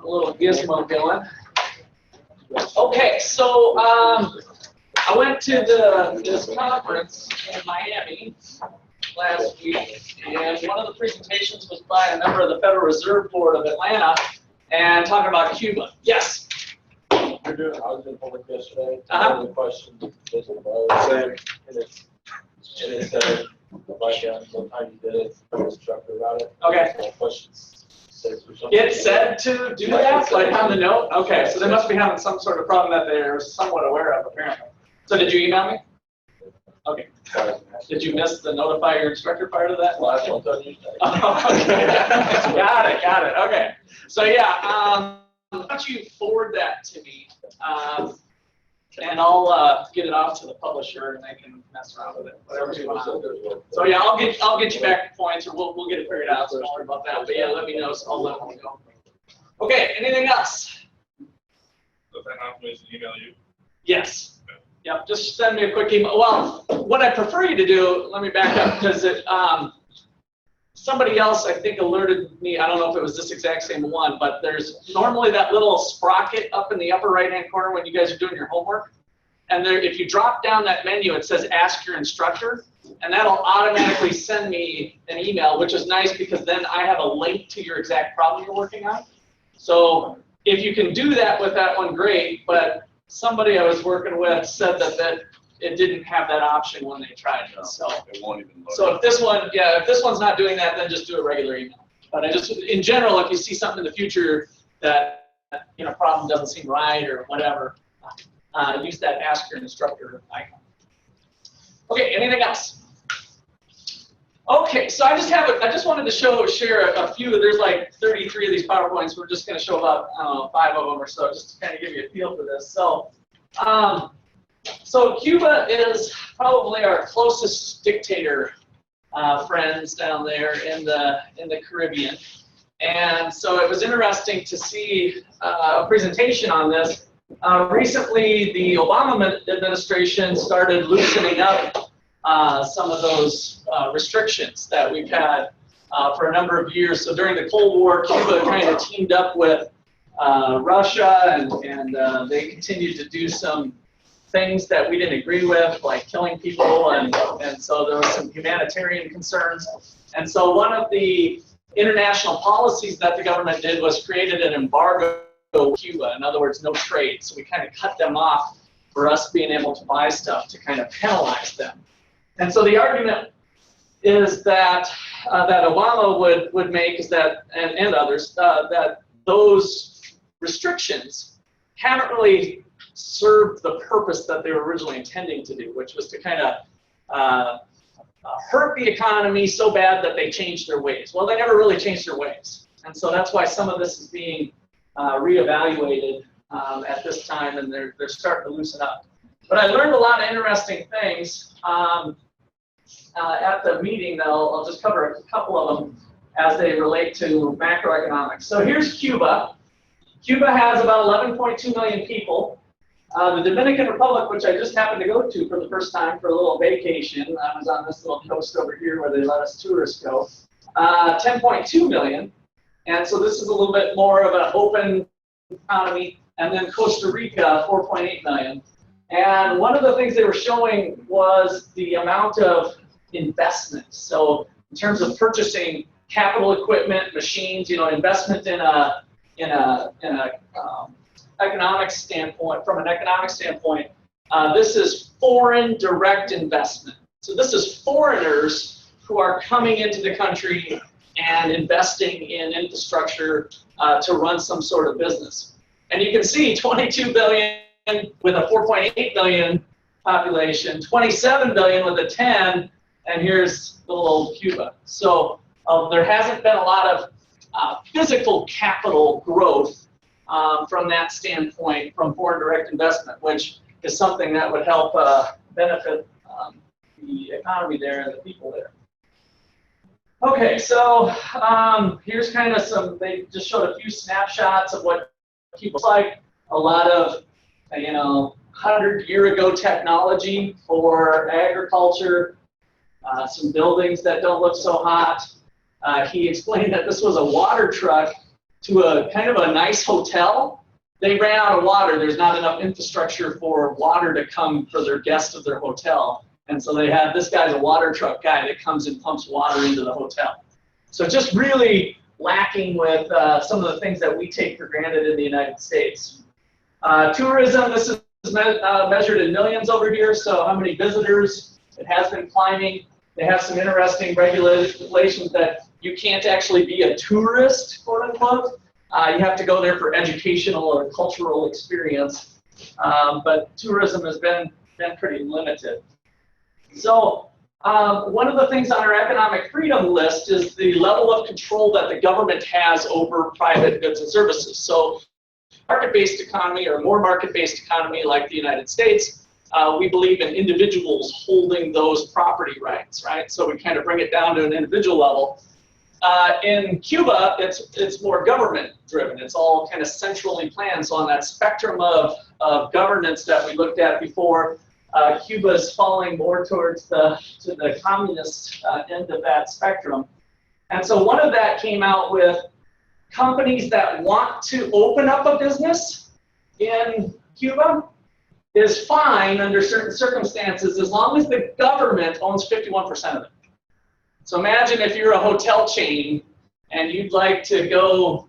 a little gizmo going. Okay, so I went to this conference in Miami last week, and one of the presentations was by a member of the Federal Reserve Board of Atlanta, and talking about Cuba. Yes? I was in public yesterday. The question was and it said, like, how you did it, instructor about it. Okay. Questions. It said to do that, like on the note? Okay, so they must be having some sort of problem that they're somewhat aware of, apparently. So did you email me? Okay. Did you miss the notify your instructor part of that? Last one's on you. Okay. Got it. Okay. So yeah, why don't you forward that to me, and I'll get it off to the publisher, and they can mess around with it, whatever you want. So yeah, I'll get you back points, or we'll get it figured out. So don't worry about that. But yeah, let me know. So I'll let them go. Okay. Anything else? So if that happens, email you. Yes. Yep, just send me a quick email. Well, what I prefer you to do, let me back up, because somebody else, I think, alerted me, I don't know if it was this exact same one, but there's normally that little sprocket up in the upper right-hand corner when you guys are doing your homework. And there, if you drop down that menu, it says Ask Your Instructor, and that'll automatically send me an email, which is nice because then I have a link to your exact problem you're working on. So if you can do that with that one, great, but somebody I was working with said that it didn't have that option when they tried it. So it won't even load. So if this one's not doing that, then just do a regular email. But I just, in general, if you see something in the future that problem doesn't seem right or whatever, use that Ask Your Instructor icon. Okay, anything else? Okay, so I just wanted to share a few. There's like 33 of these PowerPoints. We're just going to show about 5 of them or so, just to kind of give you a feel for this. So, so Cuba is probably our closest dictator friends down there in the Caribbean, and so it was interesting to see a presentation on this. Recently, the Obama administration started loosening up some of those restrictions that we've had for a number of years. So during the Cold War, Cuba kind of teamed up with Russia, and they continued to do some things that we didn't agree with, like killing people, and so there was some humanitarian concerns. And so one of the international policies that the government did was created an embargo with Cuba. In other words, no trade. So we kind of cut them off for us being able to buy stuff to kind of penalize them. And so the argument is that that Obama would make is that, and others, that those restrictions haven't really served the purpose that they were originally intending to do, which was to kind of hurt the economy so bad that they changed their ways. Well, they never really changed their ways. And so that's why some of this is being reevaluated at this time, and they're starting to loosen up. But I learned a lot of interesting things at the meeting. I'll just cover a couple of them as they relate to macroeconomics. So here's Cuba. Cuba has about 11.2 million people. The Dominican Republic, which I just happened to go to for the first time for a little vacation, I was on this little coast over here where they let us tourists go, 10.2 million. And so this is a little bit more of an open economy. And then Costa Rica, 4.8 million. And one of the things they were showing was the amount of investment. So in terms of purchasing capital equipment, machines, investment in an economic standpoint, from an economic standpoint, this is foreign direct investment. So this is foreigners who are coming into the country and investing in infrastructure to run some sort of business. And you can see 22 billion with a 4.8 billion population, 27 billion with a 10, and here's little old Cuba. So there hasn't been a lot of physical capital growth from that standpoint, from foreign direct investment, which is something that would help benefit the economy there and the people there. Okay, so here's kind of some, they just showed a few snapshots of what Cuba looks like. A lot of, 100-year-ago technology for agriculture, some buildings that don't look so hot. He explained that this was a water truck to a kind of a nice hotel, they ran out of water. There's not enough infrastructure for water to come for their guests of their hotel. And so they had, this guy's a water truck guy that comes and pumps water into the hotel. So just really lacking with some of the things that we take for granted in the United States. Tourism, this is measured in millions over here, so how many visitors, it has been climbing. They have some interesting regulations that you can't actually be a tourist, quote unquote. You have to go there for educational or cultural experience, but tourism has been pretty limited. So one of the things on our economic freedom list is the level of control that the government has over private goods and services. So market-based economy or more market-based economy like the United States, we believe in individuals holding those property rights, right? So we kind of bring it down to an individual level. In Cuba, it's more government-driven. It's all kind of centrally planned. So on that spectrum of governance that we looked at before, Cuba is falling more towards the communist end of that spectrum. And so one of that came out with companies that want to open up a business in Cuba is fine under certain circumstances as long as the government owns 51% of it. So imagine if you're a hotel chain and you'd like to go,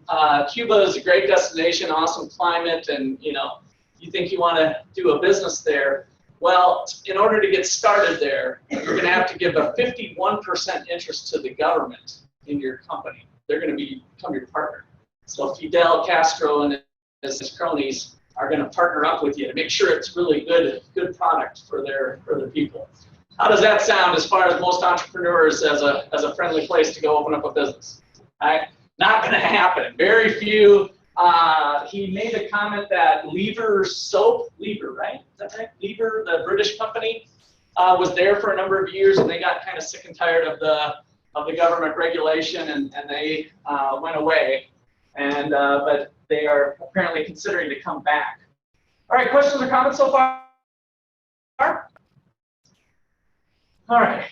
Cuba is a great destination, awesome climate, and you think you want to do a business there. Well, in order to get started there, you're going to have to give a 51% interest to the government in your company. They're going to become your partner. So Fidel Castro and his cronies are going to partner up with you to make sure it's really good product for their people. How does that sound as far as most entrepreneurs as a friendly place to go open up a business? Right? Not going to happen. Very few. He made a comment that Lever soap, Lever, right? Is that right? Lever, the British company, was there for a number of years, and they got kind of sick and tired of the government regulation, and they went away. And but they are apparently considering to come back. All right, questions or comments so far? All right,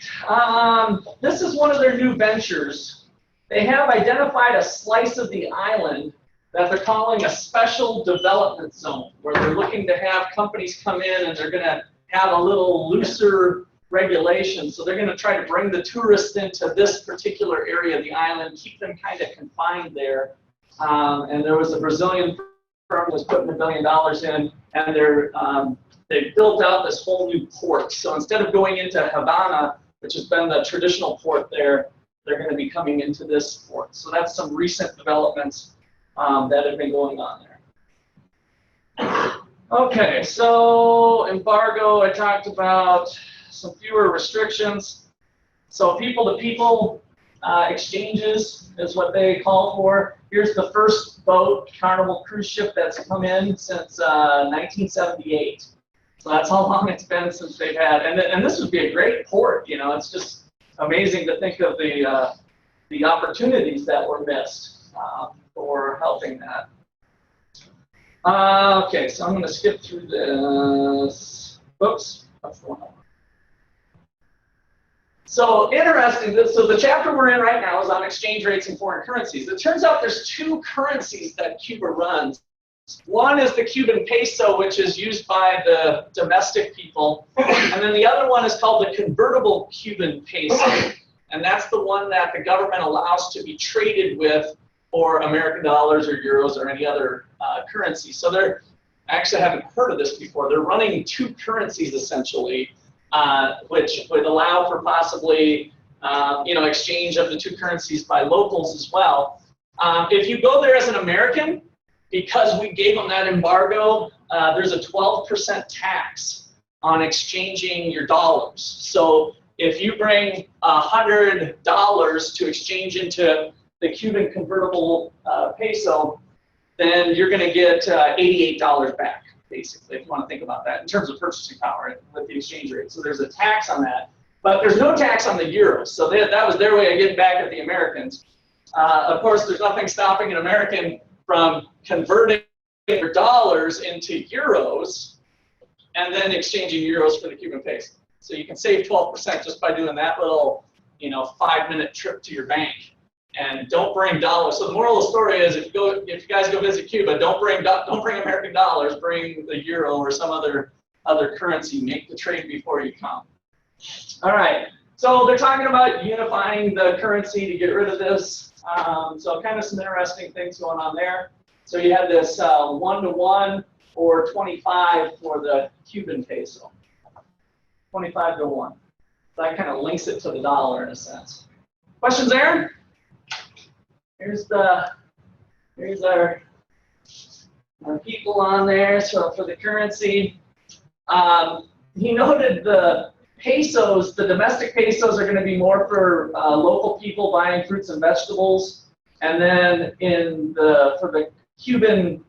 this is one of their new ventures. They have identified a slice of the island that they're calling a special development zone, where they're looking to have companies come in and they're going to have a little looser regulation. So they're going to try to bring the tourists into this particular area of the island, keep them kind of confined there. And there was a Brazilian firm that was putting $1 billion in, and they built out this whole new port. So instead of going into Havana, which has been the traditional port there, they're going to be coming into this port. So that's some recent developments that have been going on there. Okay, so embargo, I talked about some fewer restrictions. So people-to-people exchanges is what they call for. Here's the first boat, Carnival cruise ship, that's come in since 1978. So that's how long it's been since they've had, and this would be a great port. It's just amazing to think of the opportunities that were missed for helping that. Okay, so I'm going to skip through this. Whoops. That's the one. So interesting. So the chapter we're in right now is on exchange rates and foreign currencies. It turns out there's two currencies that Cuba runs. One is the Cuban peso, which is used by the domestic people, and then the other one is called the convertible Cuban peso, and that's the one that the government allows to be traded with for American dollars or euros or any other currency. So I actually haven't heard of this before. They're running two currencies essentially, which would allow for possibly exchange of the two currencies by locals as well. If you go there as an American, because we gave them that embargo, there's a 12% tax on exchanging your dollars. So if you bring $100 to exchange into the Cuban convertible peso, then you're going to get $88 back, basically, if you want to think about that in terms of purchasing power with the exchange rate. So there's a tax on that, but there's no tax on the euros. So that was their way of getting back at the Americans. Of course, there's nothing stopping an American from converting your dollars into euros and then exchanging euros for the Cuban peso. So you can save 12% just by doing that little 5-minute trip to your bank. and don't bring dollars. So the moral of the story is, if you guys go visit Cuba, don't bring American dollars. Bring the euro or some other currency. Make the trade before you come. All right. So they're talking about unifying the currency to get rid of this. So kind of some interesting things going on there. So you have this 1-to-1 or 25 for the Cuban peso. 25 to 1. So that kind of links it to the dollar in a sense. Questions there? Here's our people on there. So for the currency, he noted the pesos, the domestic pesos are going to be more for local people buying fruits and vegetables, and then for the Cuban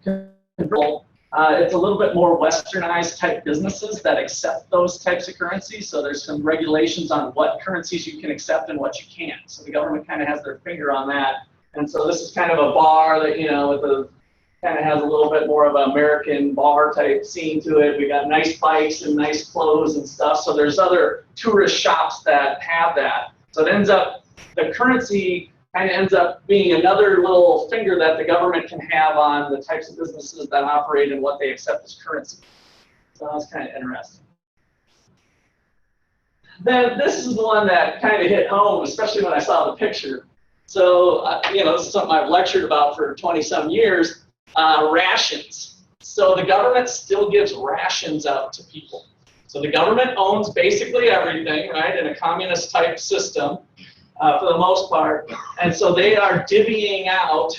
control, it's a little bit more westernized type businesses that accept those types of currencies. So there's some regulations on what currencies you can accept and what you can't. So the government kind of has their finger on that. And so this is kind of a bar that, with kind of has a little bit more of an American bar type scene to it. We got nice bikes and nice clothes and stuff. So there's other tourist shops that have that. So it ends up, the currency kind of ends up being another little finger that the government can have on the types of businesses that operate and what they accept as currency. So that's kind of interesting. Then this is the one that kind of hit home, especially when I saw the picture. So, this is something I've lectured about for 20-some years, rations. So the government still gives rations out to people. So the government owns basically everything, right, in a communist type system for the most part. And so they are divvying out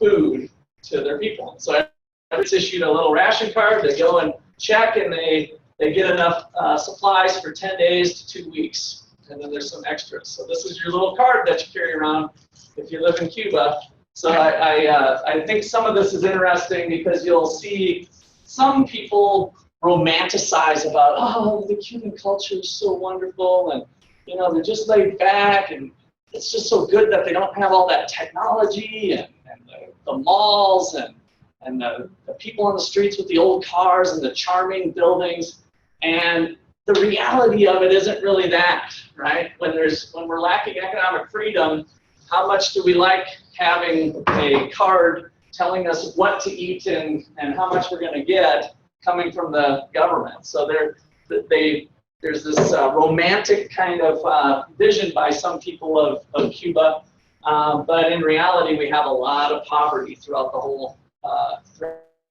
food to their people. So everyone's issued a little ration card. They go and check, and they get enough supplies for 10 days to 2 weeks. And then there's some extras. So this is your little card that you carry around if you live in Cuba. So I think some of this is interesting because you'll see some people romanticize about, oh, the Cuban culture is so wonderful, and they're just laid back, and it's just so good that they don't have all that technology and the malls and the people on the streets with the old cars and the charming buildings. And the reality of it isn't really that, right? When we're lacking economic freedom, how much do we like having a card telling us what to eat and how much we're going to get coming from the government? So there's this romantic kind of vision by some people of Cuba, but in reality, we have a lot of poverty throughout the whole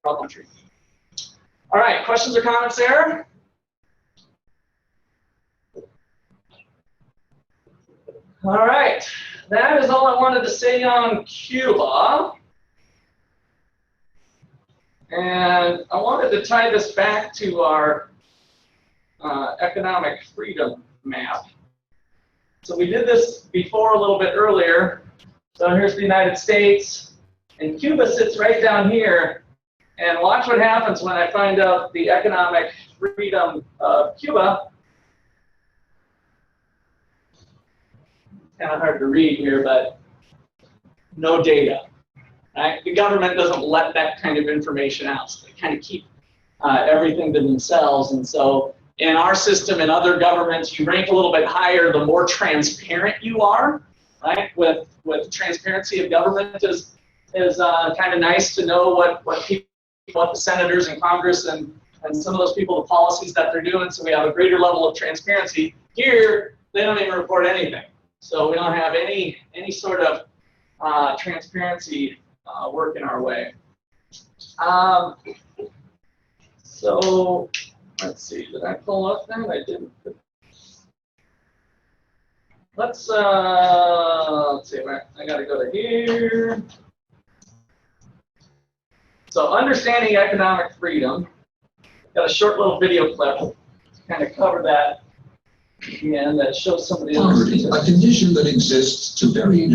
country. All right, questions or comments there? All right, that is all I wanted to say on Cuba. And I wanted to tie this back to our economic freedom map. So we did this before a little bit earlier. So here's the United States, and Cuba sits right down here. And watch what happens when I find out the economic freedom of Cuba. Kind of hard to read here, but no data. Right? The government doesn't let that kind of information out. So they kind of keep everything to themselves. And so in our system and other governments, you rank a little bit higher the more transparent you are. Right? With transparency of government is kind of nice to know what the senators and Congress and some of those people, the policies that they're doing. So we have a greater level of transparency. Here, they don't even report anything. So we don't have any sort of transparency working our way. So let's see, did I pull up that? I didn't. Let's see, I gotta go to here. So understanding economic freedom. Got a short little video clip to kind of cover that. And that shows some of the poverty, a condition that exists to varying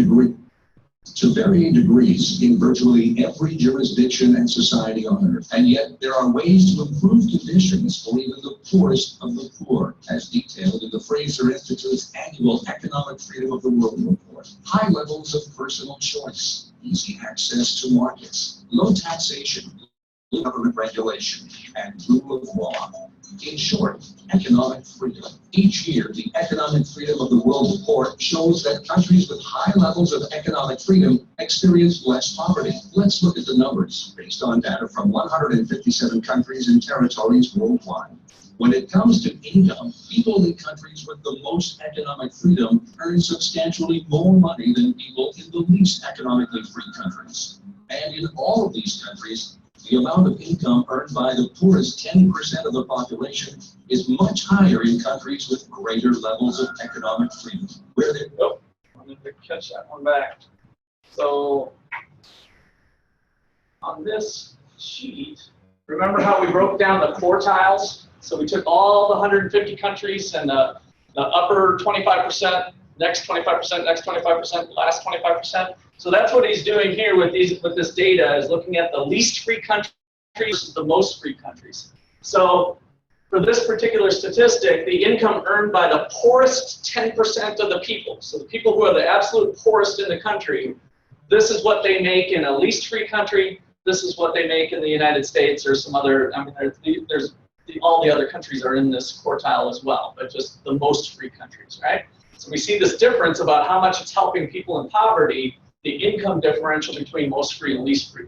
degrees in virtually every jurisdiction and society on earth. And yet there are ways to improve conditions for even the poorest of the poor, as detailed in the Fraser Institute's annual Economic Freedom of the World report. High levels of personal choice, easy access to markets, low taxation, government regulation, and rule of law. In short, economic freedom. Each year, the Economic Freedom of the World report shows that countries with high levels of economic freedom experience less poverty. Let's look at the numbers based on data from 157 countries and territories worldwide. When it comes to income, people in countries with the most economic freedom earn substantially more money than people in the least economically free countries. And in all of these countries, the amount of income earned by the poorest 10% of the population is much higher in countries with greater levels of economic freedom. Where they I need to catch that one back. So on this sheet, remember how we broke down the quartiles? So we took all the 150 countries and the upper 25%, next 25%, next 25%, last 25%. So that's what he's doing here with this data, is looking at the least free countries versus the most free countries. So for this particular statistic, the income earned by the poorest 10% of the people, so the people who are the absolute poorest in the country, this is what they make in a least free country, this is what they make in the United States or some other, I mean, all the other countries are in this quartile as well, but just the most free countries, right? So we see this difference about how much it's helping people in poverty, the income differential between most free and least free.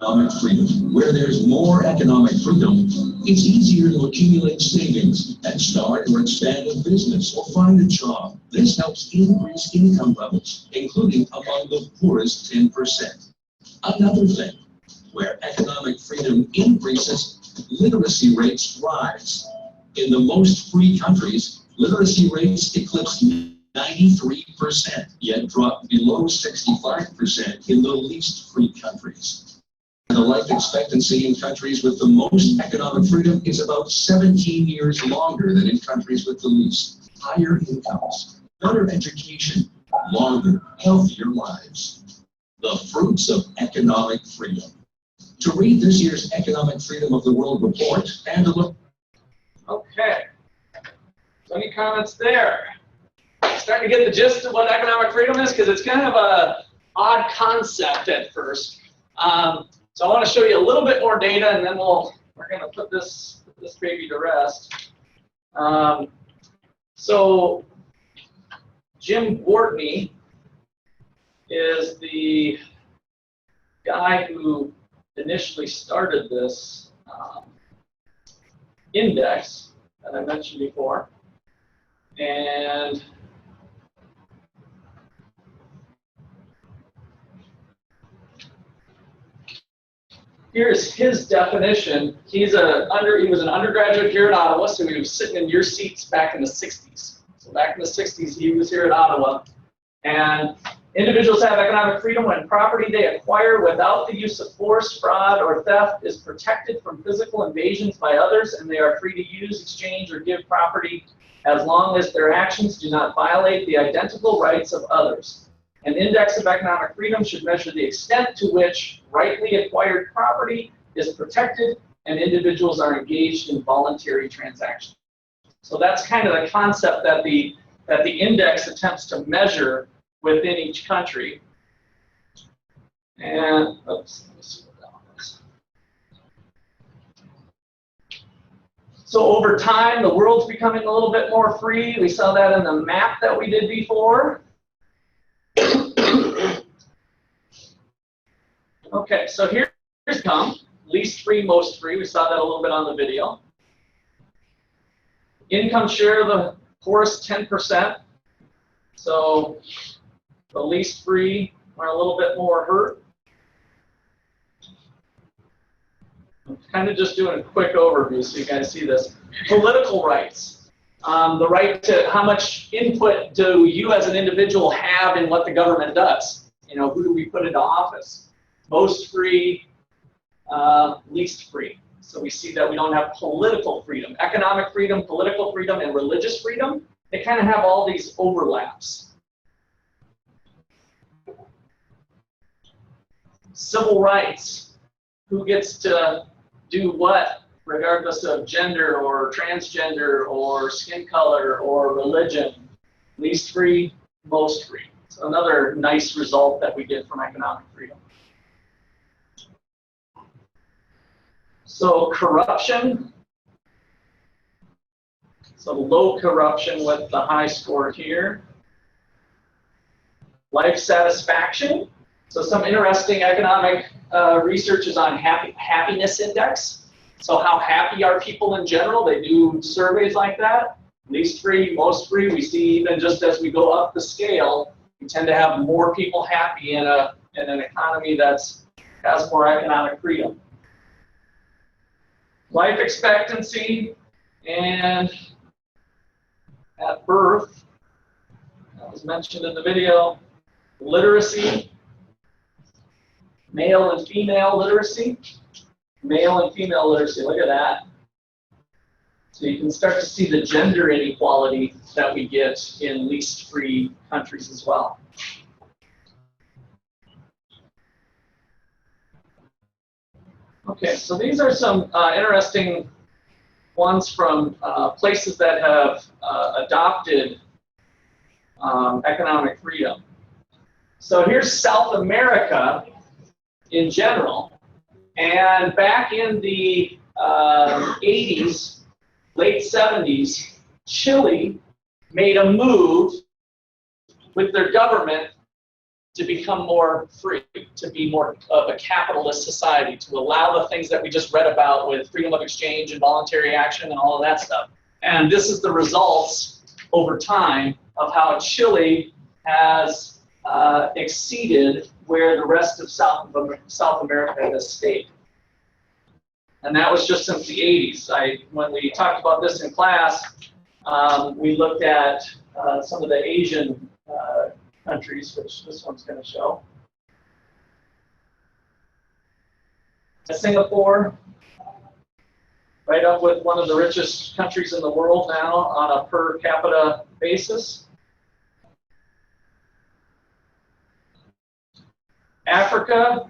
economic freedom. Where there's more economic freedom, it's easier to accumulate savings and start or expand a business or find a job. This helps increase income levels, including among the poorest 10%. Another thing, where economic freedom increases, literacy rates rise. In the most free countries, literacy rates eclipse 93%, yet drop below 65% in the least free countries. The life expectancy in countries with the most economic freedom is about 17 years longer than in countries with the least. Higher incomes, better education, longer, healthier lives. The fruits of economic freedom. To read this year's Economic Freedom of the World report and to look. Okay. So any comments there? Starting to get the gist of what economic freedom is, because it's kind of a odd concept at first. So I want to show you a little bit more data, and then we're going to put this baby to rest. So Jim Gortney is the guy who initially started this index that I mentioned before, and here's his definition. He was an undergraduate here at Ottawa, so he was sitting in your seats back in the 60s. So back in the 60s, he was here at Ottawa. And individuals have economic freedom when property they acquire without the use of force, fraud, or theft is protected from physical invasions by others, and they are free to use, exchange, or give property as long as their actions do not violate the identical rights of others. An index of economic freedom should measure the extent to which rightly acquired property is protected and individuals are engaged in voluntary transactions. So that's kind of the concept that the index attempts to measure within each country. And oops, let me see what that one is. So over time, the world's becoming a little bit more free. We saw that in the map that we did before. Okay, so here's income, least free, most free. We saw that a little bit on the video. Income share of the poorest 10%. So the least free are a little bit more hurt. I'm kind of just doing a quick overview so you guys see this. Political rights. The right to how much input do you as an individual have in what the government does? You know, who do we put into office? Most free, least free. So we see that we don't have political freedom. Economic freedom, political freedom, and religious freedom, they kind of have all these overlaps. Civil rights. Who gets to do what, regardless of gender or transgender or skin color or religion? Least free, most free. So another nice result that we get from economic freedom. So corruption, so low corruption with the high score here. Life satisfaction, so some interesting economic research is on happiness index. So how happy are people in general? They do surveys like that. Least free, most free. We see even just as we go up the scale, we tend to have more people happy in an economy that has more economic freedom. Life expectancy and at birth, that was mentioned in the video. Literacy, male and female literacy. Male and female literacy, look at that. So you can start to see the gender inequality that we get in least free countries as well. Okay, so these are some interesting ones from places that have adopted economic freedom. So here's South America in general, and back in the 80s, late 70s, Chile made a move with their government to become more free, to be more of a capitalist society, to allow the things that we just read about with freedom of exchange and voluntary action and all of that stuff. And this is the results over time of how Chile has exceeded where the rest of South America has stayed. And that was just since the 80s. When we talked about this in class, we looked at some of the Asian countries, which this one's going to show. Singapore, right up with one of the richest countries in the world now on a per capita basis. Africa,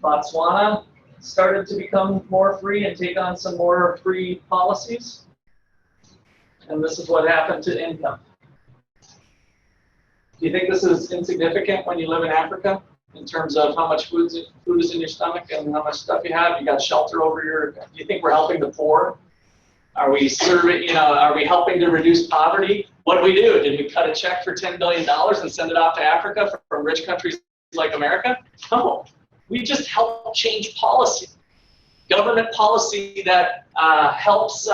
Botswana started to become more free and take on some more free policies. And this is what happened to income. Do you think this is insignificant when you live in Africa in terms of how much food is in your stomach and how much stuff you have? You got shelter over your. Do you think we're helping the poor? Are we serving? Are we helping to reduce poverty? What do? Did we cut a check for $10 billion and send it off to Africa from rich countries like America? No, we just help change policy, government policy that helps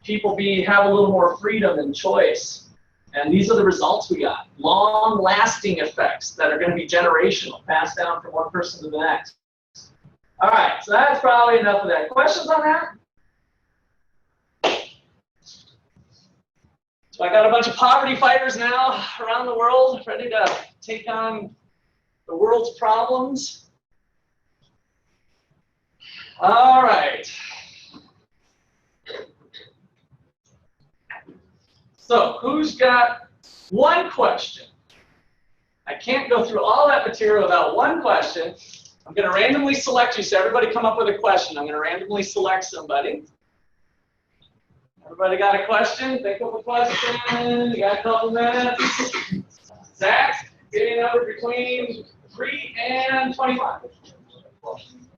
people have a little more freedom and choice. And these are the results we got. Long-lasting effects that are going to be generational, passed down from one person to the next. All right, so that's probably enough of that. Questions on that? So I got a bunch of poverty fighters now around the world ready to take on the world's problems. All right. So who's got one question? I can't go through all that material without one question. I'm going to randomly select you, so everybody come up with a question. I'm going to randomly select somebody. Everybody got a question? Think of a question. You got a couple minutes. Zach, give me a number between 3 and 25.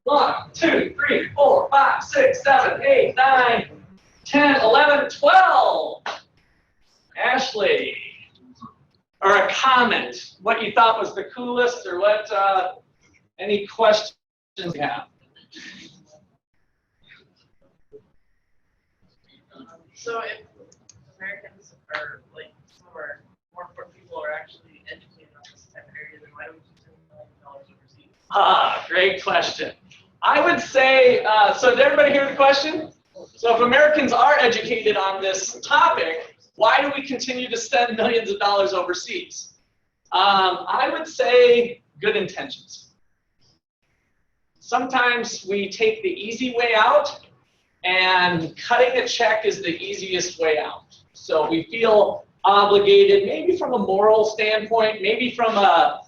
1, 2, 3, 4, 5, 6, 7, 8, 9, 10, 11, 12. Ashley, or a comment, what you thought was the coolest, or what, any questions you have? So if Americans are, like, some of our more important people are actually educated on this type of area, then why do we keep $10 million overseas? Ah, great question. I would say, so did everybody hear the question? So if Americans are educated on this topic, why do we continue to spend millions of dollars overseas? I would say good intentions. Sometimes we take the easy way out, and cutting a check is the easiest way out. So we feel obligated, maybe from a moral standpoint, maybe from a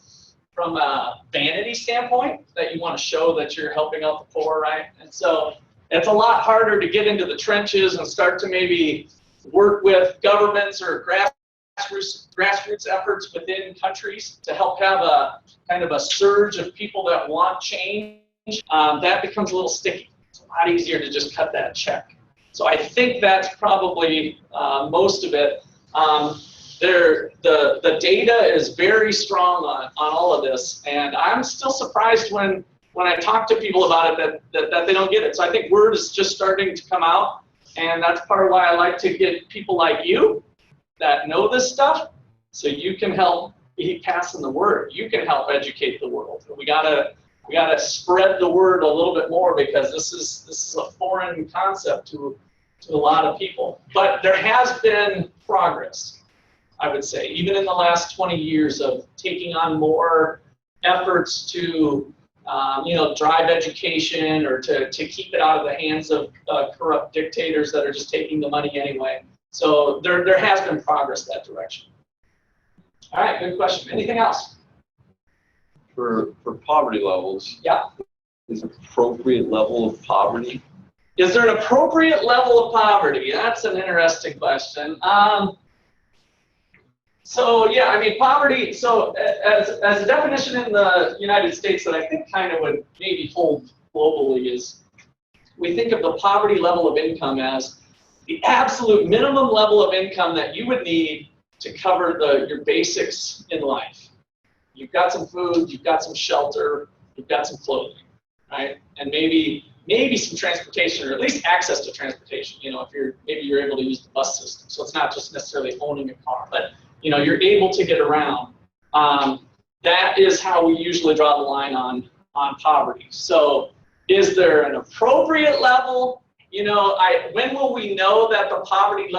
vanity standpoint, that you want to show that you're helping out the poor, right? And so it's a lot harder to get into the trenches and start to maybe work with governments or grassroots efforts within countries to help have a kind of a surge of people that want change that becomes a little sticky. It's a lot easier to just cut that check. So I think that's probably most of it. The data is very strong on all of this, and I'm still surprised when I talk to people about it that they don't get it. So I think word is just starting to come out, and that's part of why I like to get people like you that know this stuff, so you can help be passing the word. You can help educate the world. We gotta spread the word a little bit more, because this is a foreign concept to a lot of people. But there has been progress, I would say, even in the last 20 years of taking on more efforts to drive education, or to keep it out of the hands of corrupt dictators that are just taking the money anyway. So there has been progress that direction. All right, good question. Anything else? For poverty levels, Yeah. is appropriate level of poverty? Is there an appropriate level of poverty? That's an interesting question. So yeah, I mean, poverty, so as a definition in the United States that I think kind of would maybe hold globally, is we think of the poverty level of income as the absolute minimum level of income that you would need to cover your basics in life. You've got some food, you've got some shelter, you've got some clothing, right? And maybe some transportation, or at least access to transportation. If maybe you're able to use the bus system, so it's not just necessarily owning a car, but you're able to get around. That is how we usually draw the line on poverty. So is there an appropriate level? When will we know that the poverty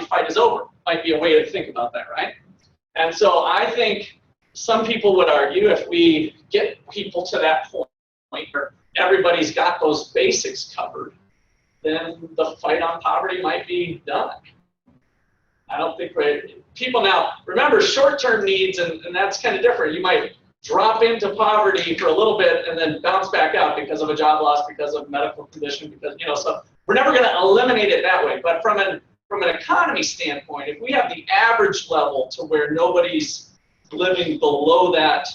fight is over? Might be a way to think about that, right? And so I think some people would argue, if we get people to that point where everybody's got those basics covered, then the fight on poverty might be done. I don't think people now, remember, short-term needs, and that's kind of different. You might drop into poverty for a little bit and then bounce back out because of a job loss, because of medical condition, because, so we're never going to eliminate it that way. But from an economy standpoint, if we have the average level to where nobody's living below that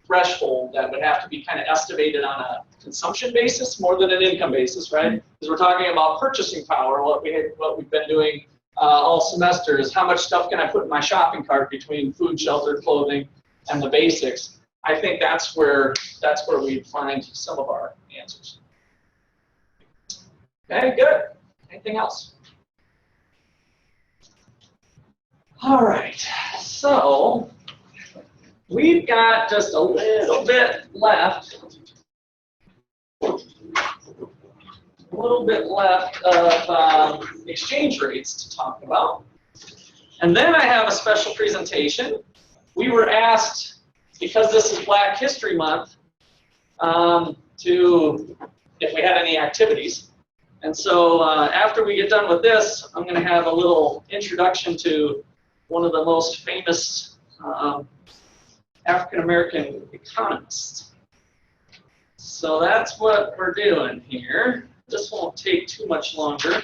threshold, that would have to be kind of estimated on a consumption basis more than an income basis, right? Because we're talking about purchasing power. What we've been doing all semester is, how much stuff can I put in my shopping cart between food, shelter, clothing, and the basics. I think that's where we find some of our answers. Okay, good. Anything else? All right, so we've got just a little bit left. Of exchange rates to talk about. And then I have a special presentation. We were asked, because this is Black History Month, if we had any activities. And so after we get done with this, I'm going to have a little introduction to one of the most famous African-American economists. So that's what we're doing here. This won't take too much longer.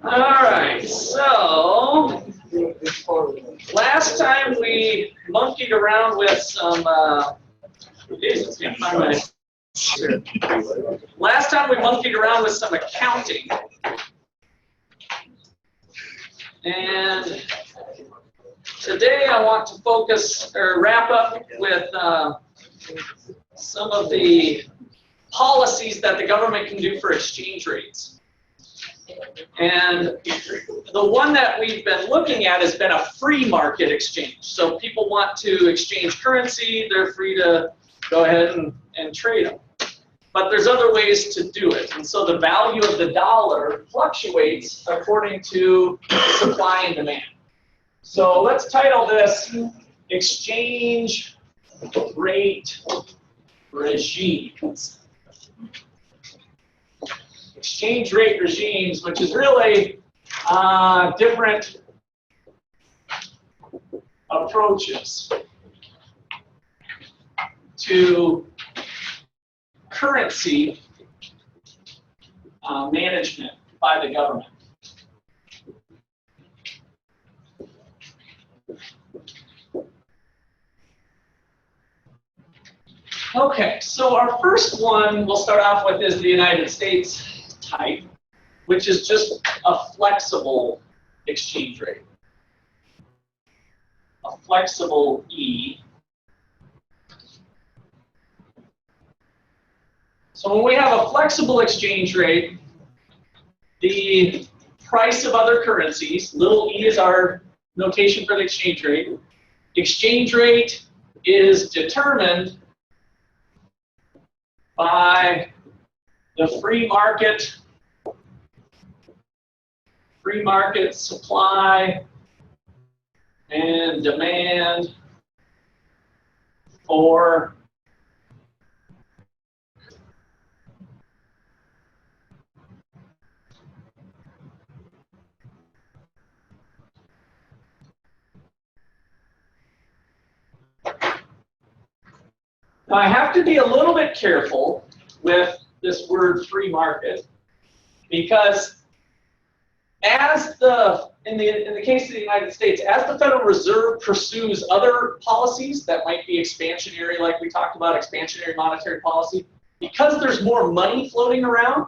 All right, so last time we monkeyed around with some, last time we monkeyed around with some accounting. And today I want to focus, or wrap up with some of the policies that the government can do for exchange rates. And the one that we've been looking at has been a free market exchange. So people want to exchange currency, they're free to go ahead and trade them. But there's other ways to do it. And so the value of the dollar fluctuates according to supply and demand. So let's title this Exchange Rate Regimes. Exchange rate regimes, which is really different approaches to currency management by the government. Okay, so our first one we'll start off with is the United States type, which is just a flexible exchange rate. A flexible E. So when we have a flexible exchange rate, the price of other currencies, little e is our notation for the exchange rate. Exchange rate is determined by the free market supply and demand for now I have to be a little bit careful with this word free market, because as in the case of the United States, as the Federal Reserve pursues other policies that might be expansionary, like we talked about, expansionary monetary policy, because there's more money floating around,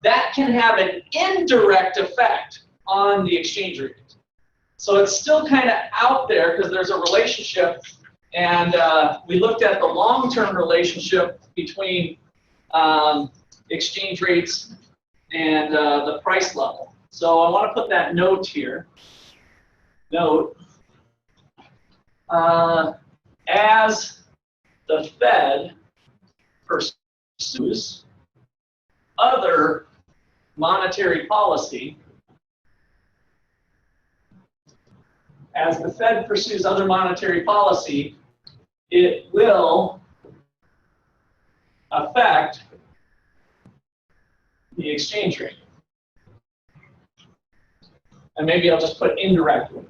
that can have an indirect effect on the exchange rate. So it's still kind of out there because there's a relationship, and we looked at the long-term relationship between exchange rates and the price level. So I want to put that note here. Note, as the Fed pursues other monetary policy, it will affect the exchange rate. And maybe I'll just put indirectly.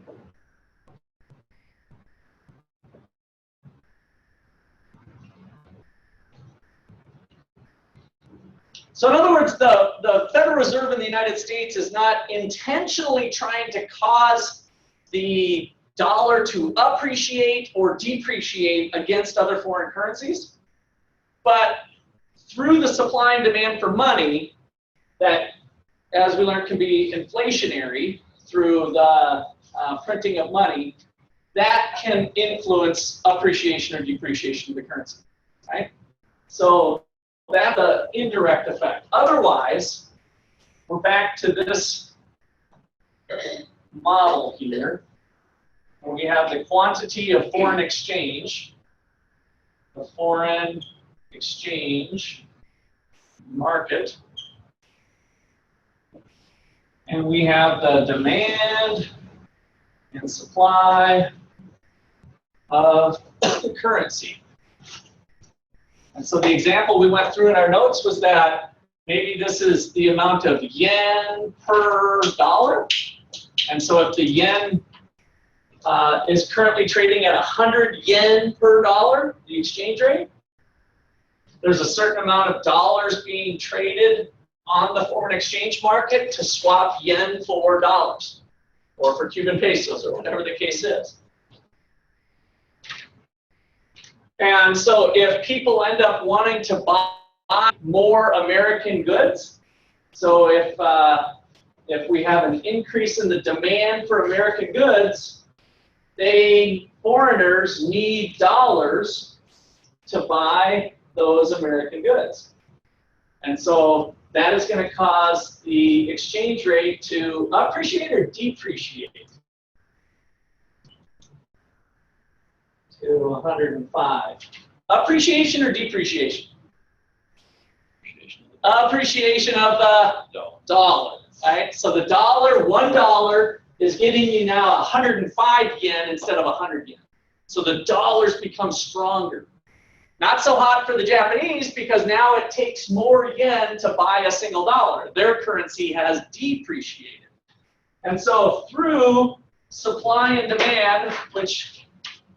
So in other words, the Federal Reserve in the United States is not intentionally trying to cause the dollar to appreciate or depreciate against other foreign currencies, but through the supply and demand for money that, as we learned, can be inflationary through the printing of money, that can influence appreciation or depreciation of the currency, right? So that's an indirect effect. Otherwise, we're back to this model here, where we have the quantity of foreign exchange, the foreign exchange market, and we have the demand and supply of the currency. And so the example we went through in our notes was that maybe this is the amount of yen per dollar. And so if the yen is currently trading at 100 yen per dollar, the exchange rate, there's a certain amount of dollars being traded on the foreign exchange market to swap yen for dollars, or for Cuban pesos, or whatever the case is. And so if people end up wanting to buy more American goods, so if we have an increase in the demand for American goods, foreigners need dollars to buy those American goods. And so that is going to cause the exchange rate to appreciate or depreciate to 105. Appreciation or depreciation? Appreciation of the dollar, right? So the dollar, $1 is getting you now 105 yen instead of 100 yen. So the dollars become stronger. Not so hot for the Japanese, because now it takes more yen to buy a single dollar. Their currency has depreciated. And so through supply and demand, which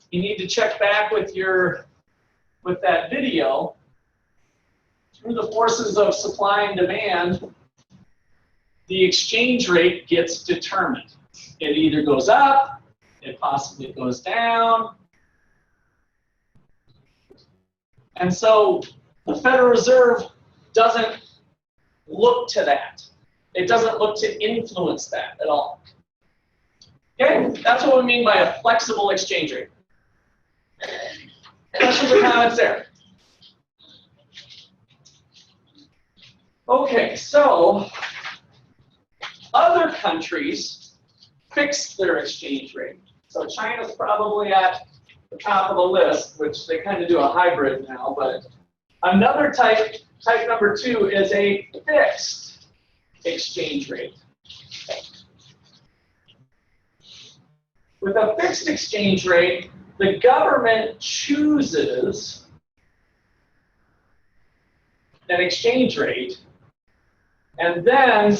you need to check back with that video, through the forces of supply and demand, the exchange rate gets determined. It either goes up, it possibly goes down. And so the Federal Reserve doesn't look to that. It doesn't look to influence that at all. Okay, that's what we mean by a flexible exchange rate. Questions or comments there? Okay, so other countries fixed their exchange rate. So China's probably at the top of the list, which they kind of do a hybrid now, but another type number 2 is a fixed exchange rate. With a fixed exchange rate, the government chooses an exchange rate and then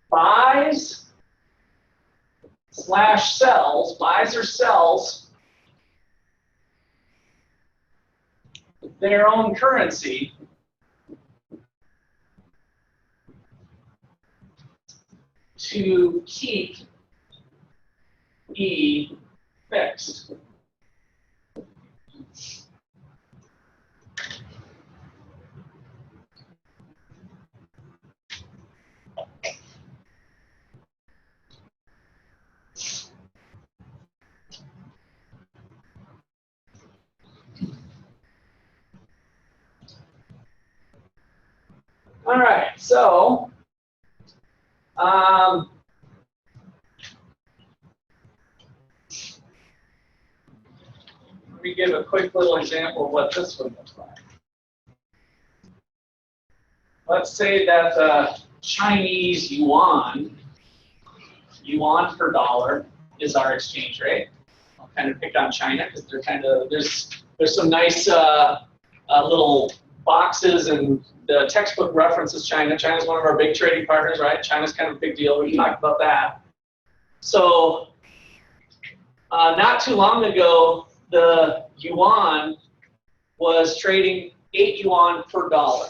buys or sells their own currency to keep E fixed. All right, so let me give a quick little example of what this would look like. Let's say that the Chinese yuan per dollar is our exchange rate. I'll kind of pick on China because they're kind of there's some nice little boxes, and the textbook references China. China's one of our big trading partners, right? China's kind of a big deal. We talked about that. So not too long ago, the yuan was trading 8 yuan per dollar.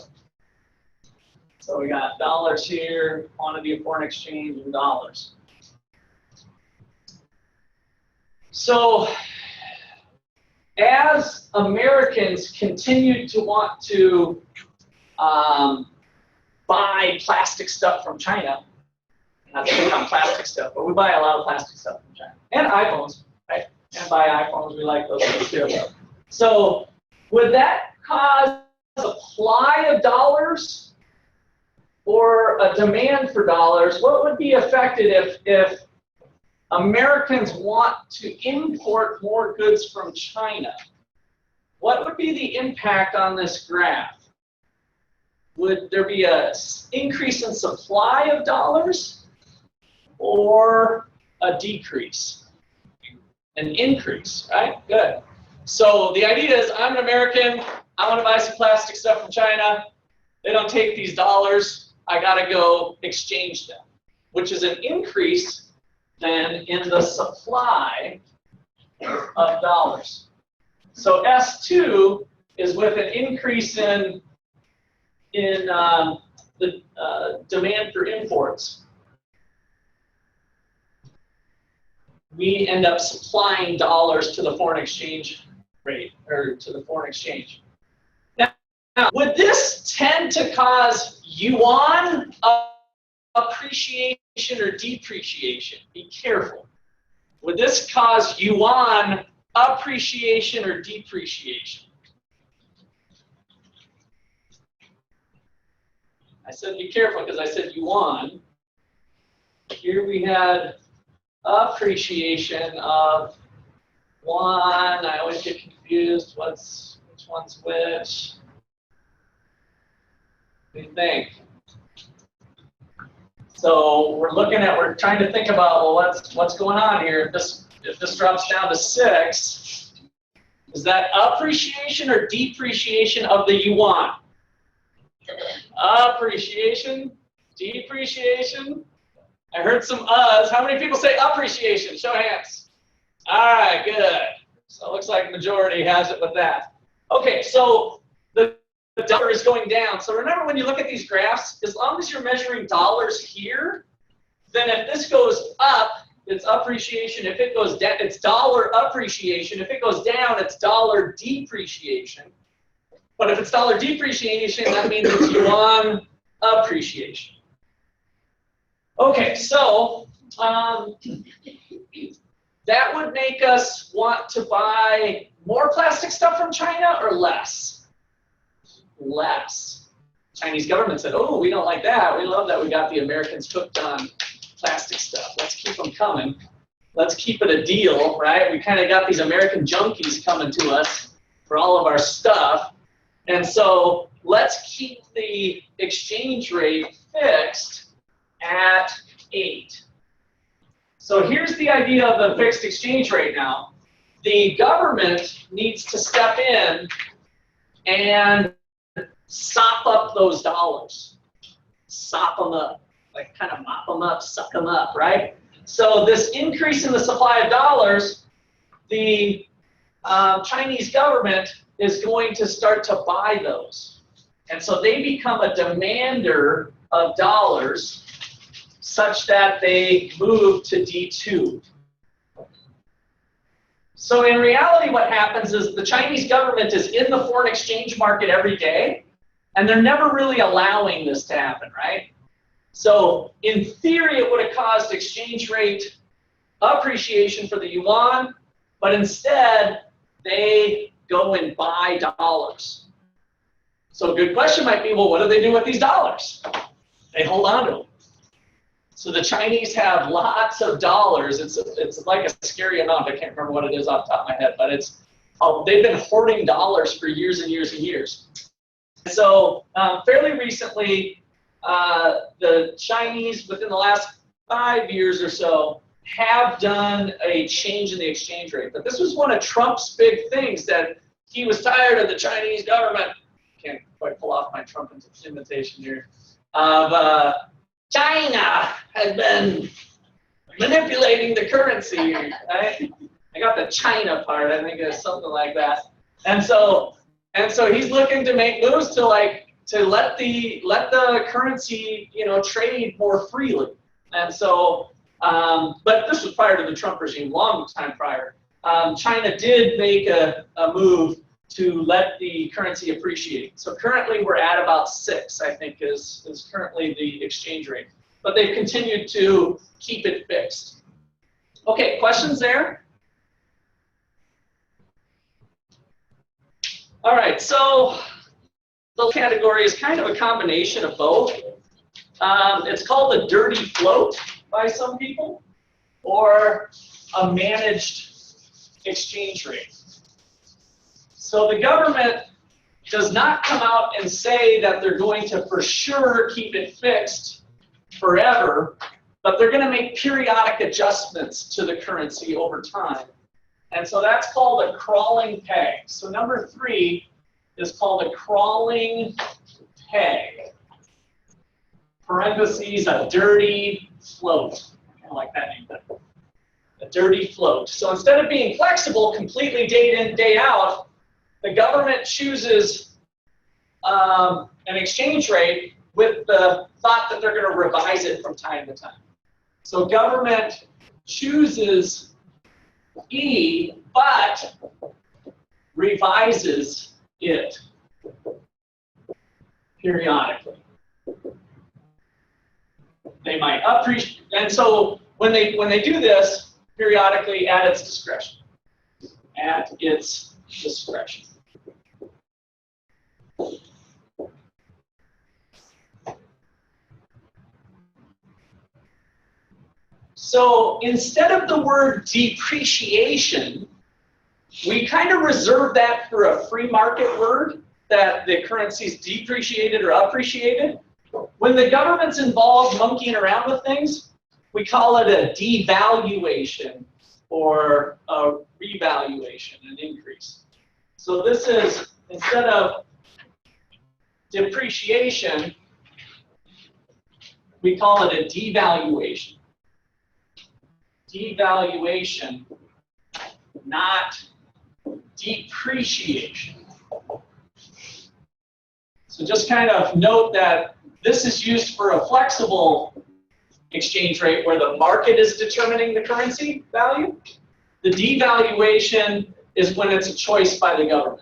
So we got dollars here, quantity of foreign exchange in dollars. So as Americans continued to want to buy plastic stuff from China, not to pick on plastic stuff, but we buy a lot of plastic stuff from China. And iPhones, right? And buy iPhones, we like those things too. So would that cause a supply of dollars or a demand for dollars? What would be affected if Americans want to import more goods from China? What would be the impact on this graph? Would there be an increase in supply of dollars or a decrease? An increase, right? Good. So the idea is, I'm an American, I want to buy some plastic stuff from China. They don't take these dollars, I got to go exchange them, which is an increase then in the supply of dollars. So S2 is with an increase in the demand for imports. We end up supplying dollars to the foreign exchange rate, or to the foreign exchange. Now would this tend to cause yuan appreciation or depreciation? Be careful. Would this cause yuan appreciation or depreciation? I said be careful because I said yuan. Here we had appreciation of yuan. I always get confused. Which one's which? What do you think? So we're trying to think about, well, what's going on here? If this drops down to 6, is that appreciation or depreciation of the yuan? Appreciation, depreciation. I heard some uhs. How many people say appreciation? Show of hands. All right, good. So it looks like the majority has it with that. Okay, so the the dollar is going down. So remember, when you look at these graphs, as long as you're measuring dollars here, then if this goes up, it's appreciation. If it goes down, it's dollar appreciation. If it goes down, it's dollar depreciation. But if it's dollar depreciation, that means it's yuan appreciation. Okay, so that would make us want to buy more plastic stuff from China or less? Less. Chinese government said, oh, we don't like that. We love that we got the Americans hooked on plastic stuff. Let's keep them coming. Let's keep it a deal, right? We kind of got these American junkies coming to us for all of our stuff. And so let's keep the exchange rate fixed at 8. So here's the idea of the fixed exchange rate now. The government needs to step in and sop up those dollars. Sop them up, like kind of mop them up, suck them up, right? So this increase in the supply of dollars, the Chinese government is going to start to buy those. And so they become a demander of dollars such that they move to D2. So in reality, what happens is the Chinese government is in the foreign exchange market every day, and they're never really allowing this to happen, right? So in theory, it would have caused exchange rate appreciation for the yuan, but instead, they go and buy dollars. So a good question might be, well, what do they do with these dollars? They hold on to them. So the Chinese have lots of dollars. It's like a scary amount. I can't remember what it is off the top of my head, but it's they've been hoarding dollars for years and years and years. So fairly recently, the Chinese, within the last 5 years or so, have done a change in the exchange rate. But this was one of Trump's big things, that he was tired of the Chinese government. Can't quite pull off my Trump imitation here. Of China has been manipulating the currency. Right? I got the China part. I think it's something like that. And so he's looking to make moves to let the currency, trade more freely. And so, but this was prior to the Trump regime, long time prior. China did make a move to let the currency appreciate. So currently we're at about 6, I think, is currently the exchange rate. But they've continued to keep it fixed. Okay, questions there? All right, so the category is kind of a combination of both. It's called a dirty float by some people, or a managed exchange rate. So the government does not come out and say that they're going to for sure keep it fixed forever, but they're going to make periodic adjustments to the currency over time. And so that's called a crawling peg. So number 3 is called a crawling peg. Parentheses, a dirty float. I like that name better. A dirty float. So instead of being flexible completely day in, day out, the government chooses an exchange rate with the thought that they're going to revise it from time to time. So government chooses E, but revises it periodically. They might appreciate, and so when they do this periodically at its discretion. At its discretion. So instead of the word depreciation, we kind of reserve that for a free market word, that the currency's depreciated or appreciated. When the government's involved monkeying around with things, we call it a devaluation or a revaluation, an increase. So this is, instead of depreciation, we call it a devaluation. Devaluation, not depreciation. So just kind of note that this is used for a flexible exchange rate where the market is determining the currency value. The devaluation is when it's a choice by the government,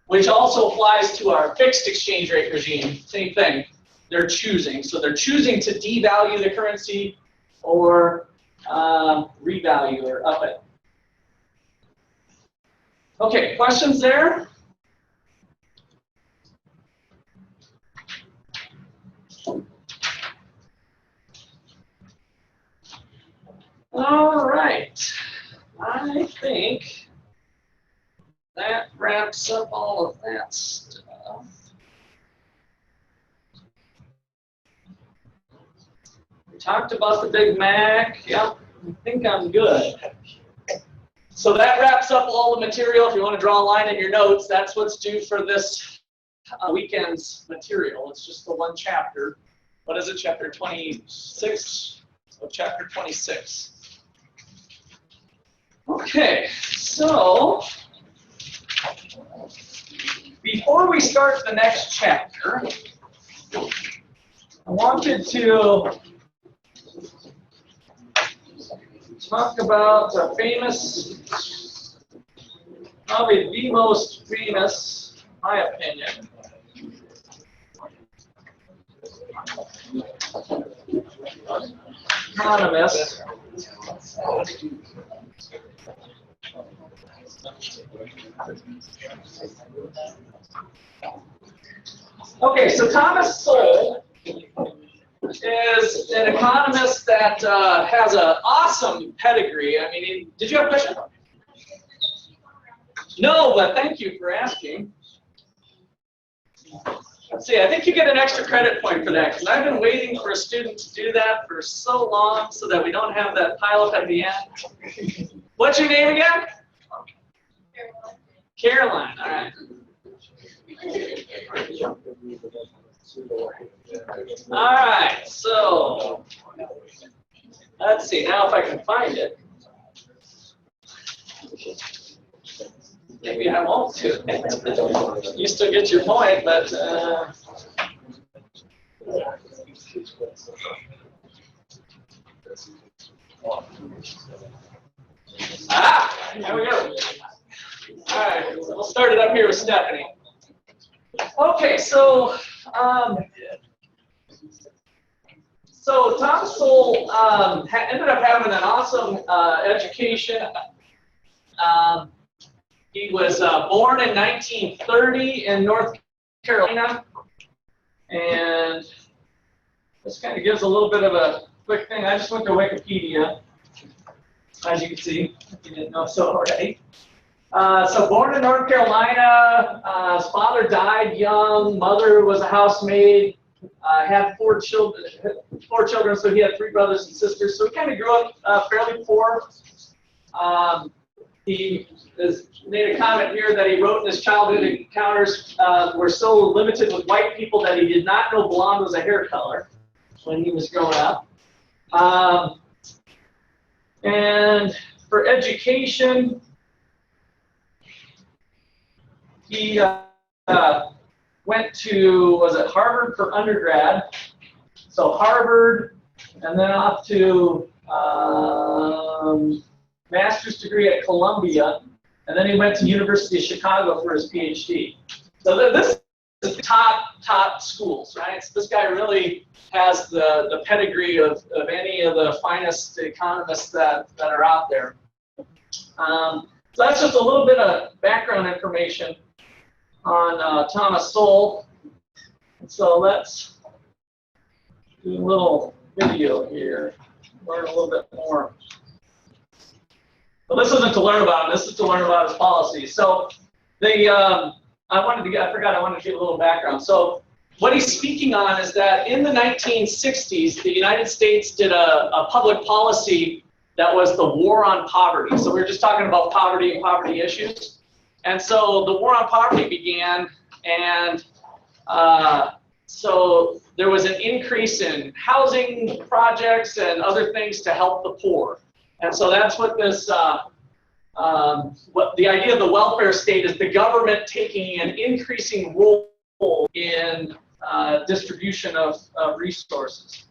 which also applies to our fixed exchange rate regime. Same thing. They're choosing. So they're choosing to devalue the currency or revalue or up it. Okay, questions there? All right. I think that wraps up all of that stuff. We talked about the Big Mac. Yep, I think I'm good. So that wraps up all the material. If you want to draw a line in your notes, that's what's due for this weekend's material. It's just the one chapter. What is it, chapter 26? So chapter 26. Okay, so before we start the next chapter, I wanted to talk about a famous, probably the most famous, in my opinion, economist. Okay, so Thomas Sowell is an economist that has an awesome pedigree. I mean, did you have a question? No, but thank you for asking. Let's see, I think you get an extra credit point for that, because I've been waiting for a student to do that for so long so that we don't have that pile up at the end. What's your name again? Caroline, all right. All right, so let's see, now if I can find it. Maybe I won't do it. You still get your point, but there we go. All right, we'll start it up here with Stephanie. Okay, so Thomas Sowell ended up having an awesome education. He was born in 1930 in North Carolina, and this kind of gives a little bit of a quick thing. I just went to Wikipedia, as you can see, if you didn't know so already. So born in North Carolina, his father died young, mother was a housemaid, had four children, so he had 3 brothers and sisters. So he kind of grew up fairly poor. He has made a comment here that he wrote in his childhood encounters were so limited with white people that he did not know blonde was a hair color when he was growing up. And for education, he went to, was it Harvard for undergrad? So Harvard, and then off to master's degree at Columbia, and then he went to University of Chicago for his PhD. So this is top schools, right? So this guy really has the pedigree of any of the finest economists that are out there. So that's just a little bit of background information on Thomas Sowell. So let's do a little video here, learn a little bit more. But this isn't to learn about him, this is to learn about his policies. So I wanted to give a little background. So what he's speaking on is that in the 1960s, the United States did a public policy that was the war on poverty. So we were just talking about poverty and poverty issues. And so the war on poverty began, and so there was an increase in housing projects and other things to help the poor. And so that's what this, what the idea of the welfare state is, the government taking an increasing role in distribution of resources.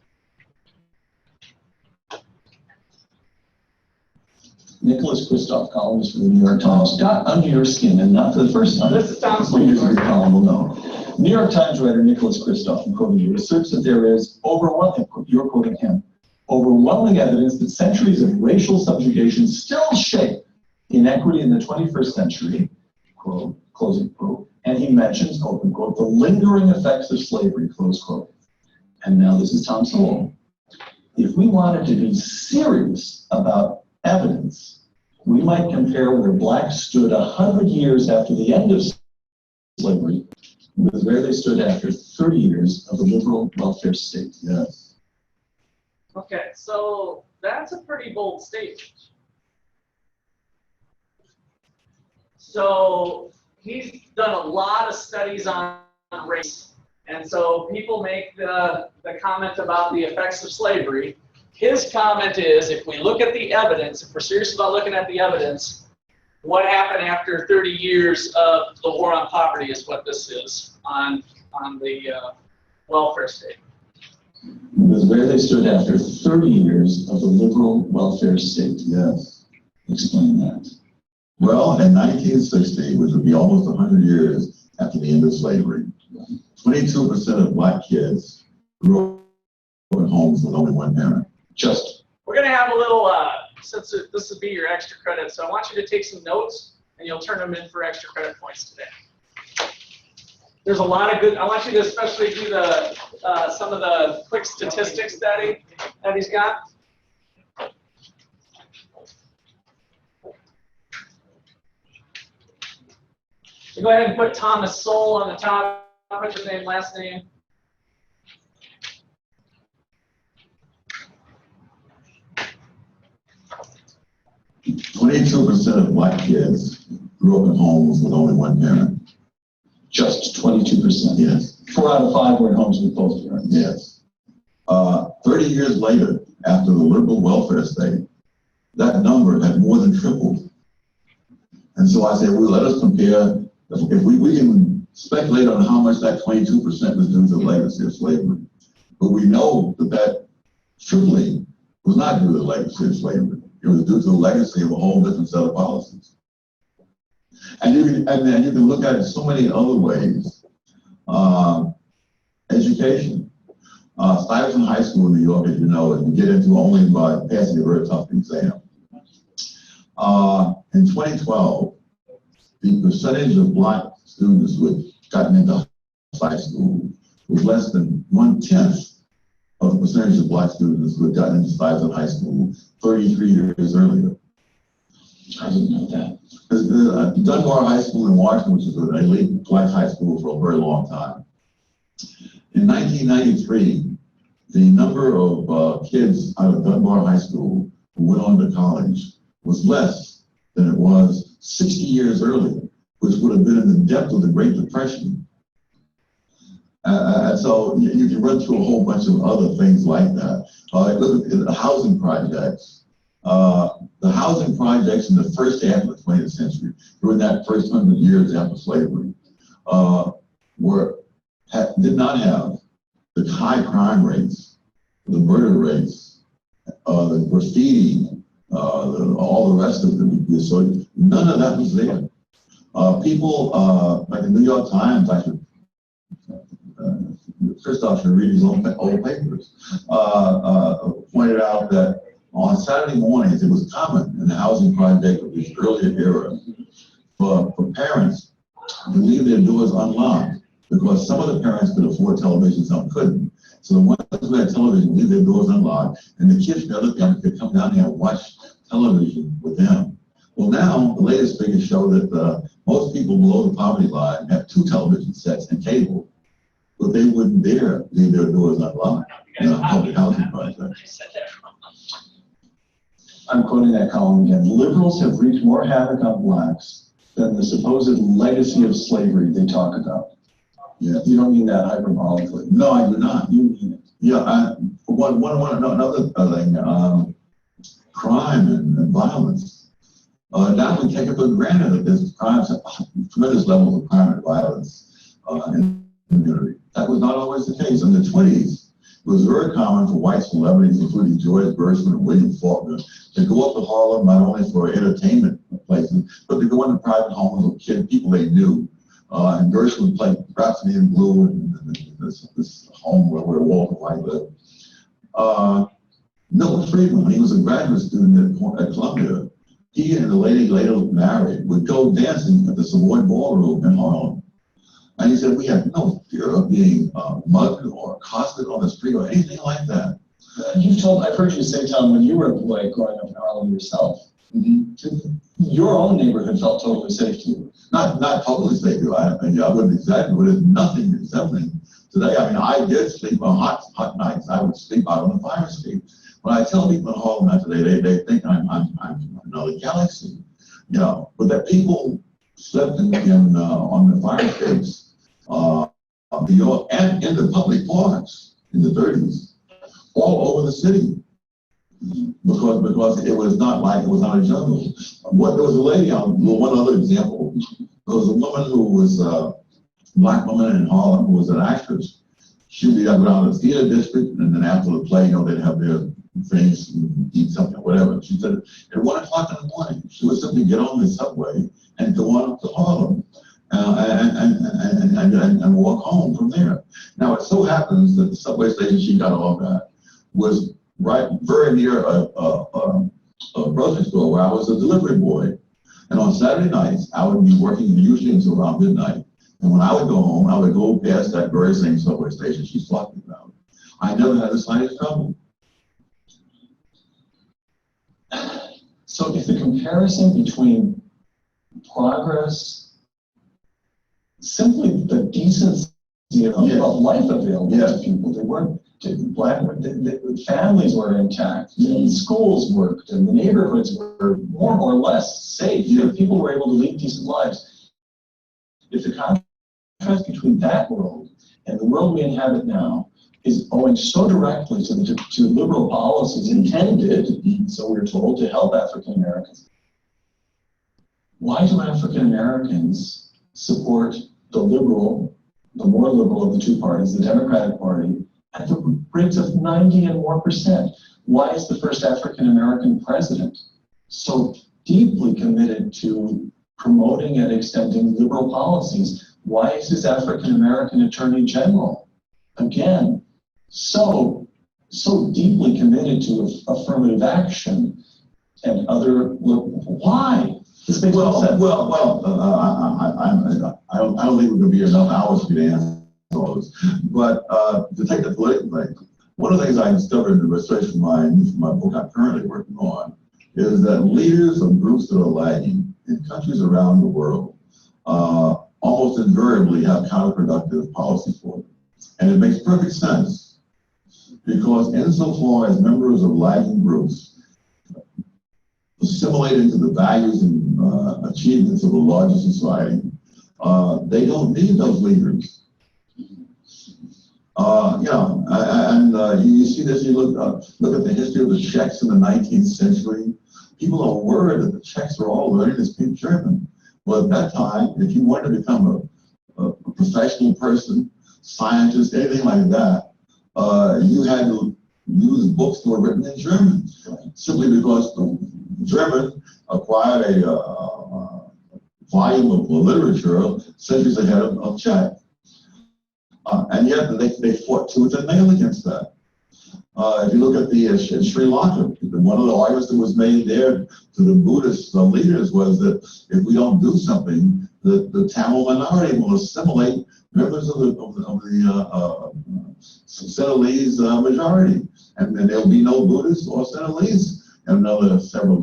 Nicholas Kristof, columnist for the New York Times, got under your skin, and not for the first time. This is Thomas. Readers of your column will know. New York Times writer Nicholas Kristof, I'm quoting you, asserts that there is overwhelming, you're quoting him, overwhelming evidence that centuries of racial subjugation still shape inequity in the 21st century, quote, closing quote, and he mentions, open quote, the lingering effects of slavery, close quote. And now this is Tom Sowell. If we wanted to be serious about evidence, we might compare where blacks stood 100 years after the end of slavery with where they stood after 30 years of the liberal welfare state. Yes. Okay, so that's a pretty bold statement. So he's done a lot of studies on race, and so people make the comment about the effects of slavery. His comment is, if we look at the evidence, if we're serious about looking at the evidence, what happened after 30 years of the war on poverty is what this is on the welfare state. With where they stood after 30 years of the liberal welfare state. Yes. Explain that. Well, in 1960, which would be almost 100 years after the end of slavery, 22% of black kids grew up in homes with only one parent. We're going to have a little, since this would be your extra credit, so I want you to take some notes, and you'll turn them in for extra credit points today. There's a lot of good, I want you to especially do the some of the quick statistics that he's got. So go ahead and put Thomas Sowell on the top, put your name, last name. %of black kids grew up in homes with only one parent. Just 22%. Yes. 4 out of 5 were in homes with both parents. Yes. 30 years later, after the liberal welfare state, that number had more than tripled. And so I said, well, let us compare, if we can speculate on how much that 22% was due to the legacy of slavery. But we know that tripling was not due to the legacy of slavery. It was due to the legacy of a whole different set of policies. And you can look at it so many other ways. Education. Stuyvesant High School in New York, as you know, you get into only by passing a very tough exam. In 2012, the percentage of black students who had gotten into high school was less than 1/10 of the percentage of black students who had gotten into Stuyvesant High School 33 years earlier. I didn't know that. Dunbar High School in Washington, which is an elite black high school for a very long time. In 1993, the number of kids out of Dunbar High School who went on to college was less than it was 60 years earlier, which would have been in the depth of the Great Depression. And so you can run through a whole bunch of other things like that. Look at the housing projects. The housing projects in the first half of the 20th century, during that first 100 years after slavery, did not have the high crime rates, the murder rates, the graffiti, all the rest of them. So none of that was there. People like the New York Times, Kristof should read his old papers, pointed out that on Saturday mornings, it was common in the housing project of this earlier era for parents to leave their doors unlocked because some of the parents could afford television, some couldn't. So the ones who had television leave their doors unlocked, and the kids from the other parents could come down here and watch television with them. Well, now the latest figures show that most people below the poverty line have 2 television sets and cable, but they wouldn't dare leave their doors unlocked in a public housing project. I'm quoting that column again. Liberals have wreaked more havoc on blacks than the supposed legacy of slavery they talk about. Yeah. You don't mean that hyperbolically. No, I do not. You mean it. Yeah, another thing, crime and violence. Now we take it for granted that there's tremendous levels of crime and violence in community. That was not always the case. In the 20s, it was very common for white celebrities, including George Gershwin and William Faulkner, to go up to Harlem not only for entertainment places, but to go into private homes of people they knew. And Gershwin played Rhapsody in Blue and this home where Walter White lived. Milton Friedman, when he was a graduate student at Columbia, he and the lady later married would go dancing at the Savoy Ballroom in Harlem. And he said, we have no fear of being mugged or accosted on the street or anything like that. I've heard you say, Tom, when you were a boy growing up in Harlem yourself, your own neighborhood felt totally safe to you. Not totally safe. I wouldn't exaggerate, but there's nothing resembling today. I mean, I did sleep on hot nights. I would sleep out on the fire escape. When I tell people in Harlem that today, they think I'm another galaxy. You know, but that people slept on the fire escapes, and in the public parks in the 30s, all over the city. Because it was not a jungle. There was a lady, one other example, there was a woman who was a black woman in Harlem who was an actress. She would go down to the theater district, and then after the play, they'd have their things and eat something or whatever. She said at 1 o'clock in the morning, she would simply get on the subway and go on up to Harlem and walk home from there. Now, it so happens that the subway station she got off at was very near a grocery store where I was a delivery boy. And on Saturday nights, I would be working usually until around midnight. And when I would go home, I would go past that very same subway station she's talking about. I never had the slightest trouble. So if the comparison between progress, simply the decency of life available to people, they weren't, the families were intact, and schools worked, and the neighborhoods were more or less safe. People were able to lead decent lives. If the contrast between that world and the world we inhabit now is owing so directly to liberal policies intended, so we're told, to help African Americans, why do African Americans support the more liberal of the two parties, the Democratic Party, at the rates of 90 and more %? Why is the first African American president so deeply committed to promoting and extending liberal policies? Why is his African American Attorney General, again, so deeply committed to affirmative action and other? Why? This makes no sense. I don't think we're going to be enough hours for you to answer those. But to take the political thing, one of the things I discovered in the research for my book I'm currently working on is that leaders of groups that are lagging in countries around the world almost invariably have counterproductive policy for them. And it makes perfect sense, because insofar as members of lagging groups assimilate into the values and achievements of a larger society, they don't need those leaders. You see this, you look at the history of the Czechs in the 19th century. People are worried that the Czechs are all learning to speak German. Well, at that time, if you wanted to become a professional person, scientist, anything like that, you had to use books that were written in German, simply because the German acquired a volume of literature centuries ahead of Czech. And yet they fought tooth and nail against that. If you look at the Sri Lanka, one of the arguments that was made there to the Buddhist leaders was that if we don't do something, the Tamil minority will assimilate members of the Sinhalese majority, and then there will be no Buddhists or Sinhalese in another several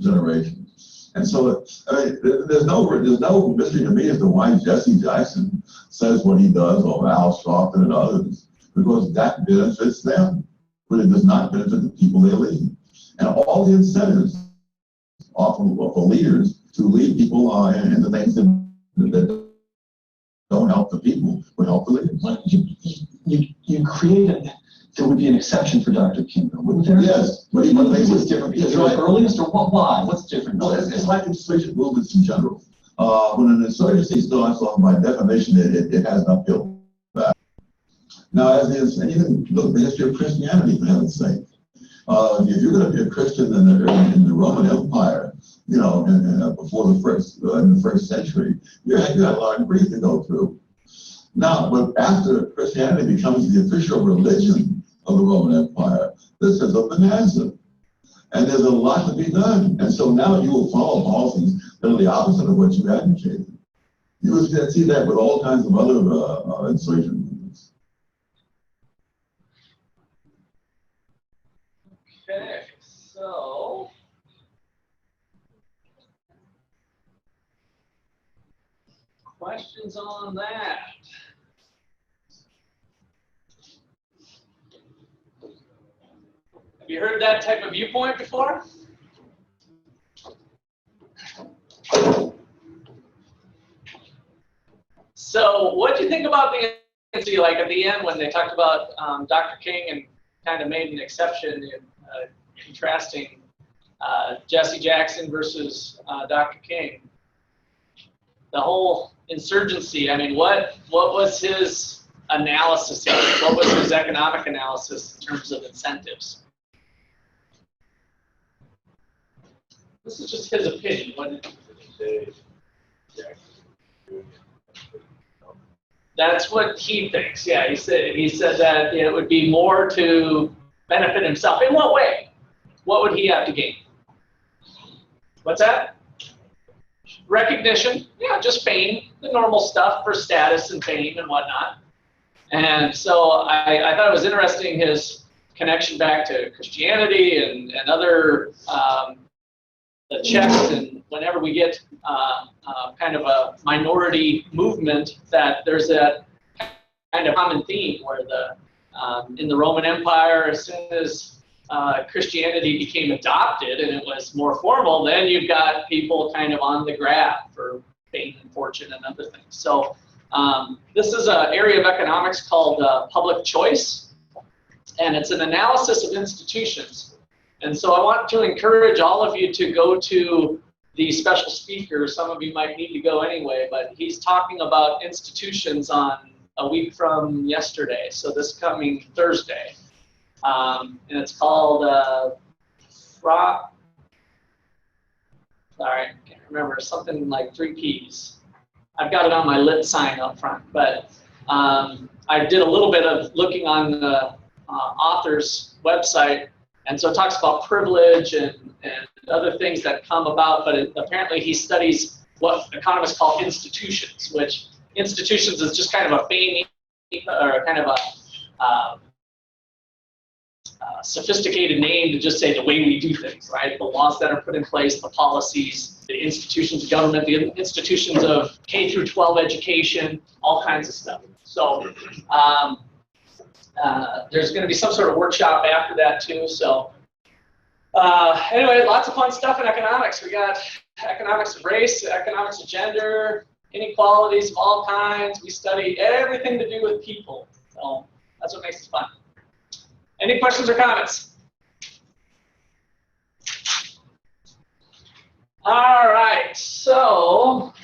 generations. And so, there's no mystery to me as to why Jesse Jackson says what he does, or Al Sharpton and others, because that benefits them, but it does not benefit the people they lead. And all the incentives are for leaders to lead people into things that don't help the people, but help the leaders. You created. There would be an exception for Dr. King, wouldn't there? Yes. But what's different? Because you're earliest, or why? What's different? No, it's like insurgent movements in general. When an insurgency starts off, by definition, it has an uphill Now, as is, and even look at the history of Christianity, for heaven's sake. If you're going to be a Christian in the Roman Empire, you know, before the in the first century, you had a lot of grief to go through. Now, but after Christianity becomes the official religion of the Roman Empire, this is a bonanza. And there's a lot to be done. And so now you will follow policies that are the opposite of what you advocated. You will see that with all kinds of other insurgent movements. Okay, so questions on that? Have you heard that type of viewpoint before? So what do you think about the interview, like at the end when they talked about Dr. King and kind of made an exception in contrasting Jesse Jackson versus Dr. King? The whole insurgency, I mean, what was his analysis of it? What was his economic analysis in terms of incentives? This is just his opinion. What did he say? That's what he thinks. Yeah, he said that it would be more to benefit himself. In what way? What would he have to gain? What's that? Recognition. Yeah, just fame, the normal stuff for status and fame and whatnot. And so I thought it was interesting his connection back to Christianity and other the Czechs, and whenever we get kind of a minority movement, that there's a kind of common theme where in the Roman Empire, as soon as Christianity became adopted and it was more formal, then you've got people kind of on the grab for fame and fortune and other things. So this is an area of economics called public choice, and it's an analysis of institutions. And so I want to encourage all of you to go to the special speaker. Some of you might need to go anyway, but he's talking about institutions on a week from yesterday, so this coming Thursday. And it's called, sorry, I can't remember, something like 3 Ps. I've got it on my lit sign up front, but I did a little bit of looking on the author's website. And so it talks about privilege and other things that come about, but apparently he studies what economists call institutions, which institutions is just kind of a fame or kind of a sophisticated name to just say the way we do things, right? The laws that are put in place, the policies, the institutions of government, the institutions of K through 12 education, all kinds of stuff. So there's going to be some sort of workshop after that too. So anyway, lots of fun stuff in economics. We got economics of race, economics of gender, inequalities of all kinds. We study everything to do with people. So that's what makes it fun. Any questions or comments? All right, so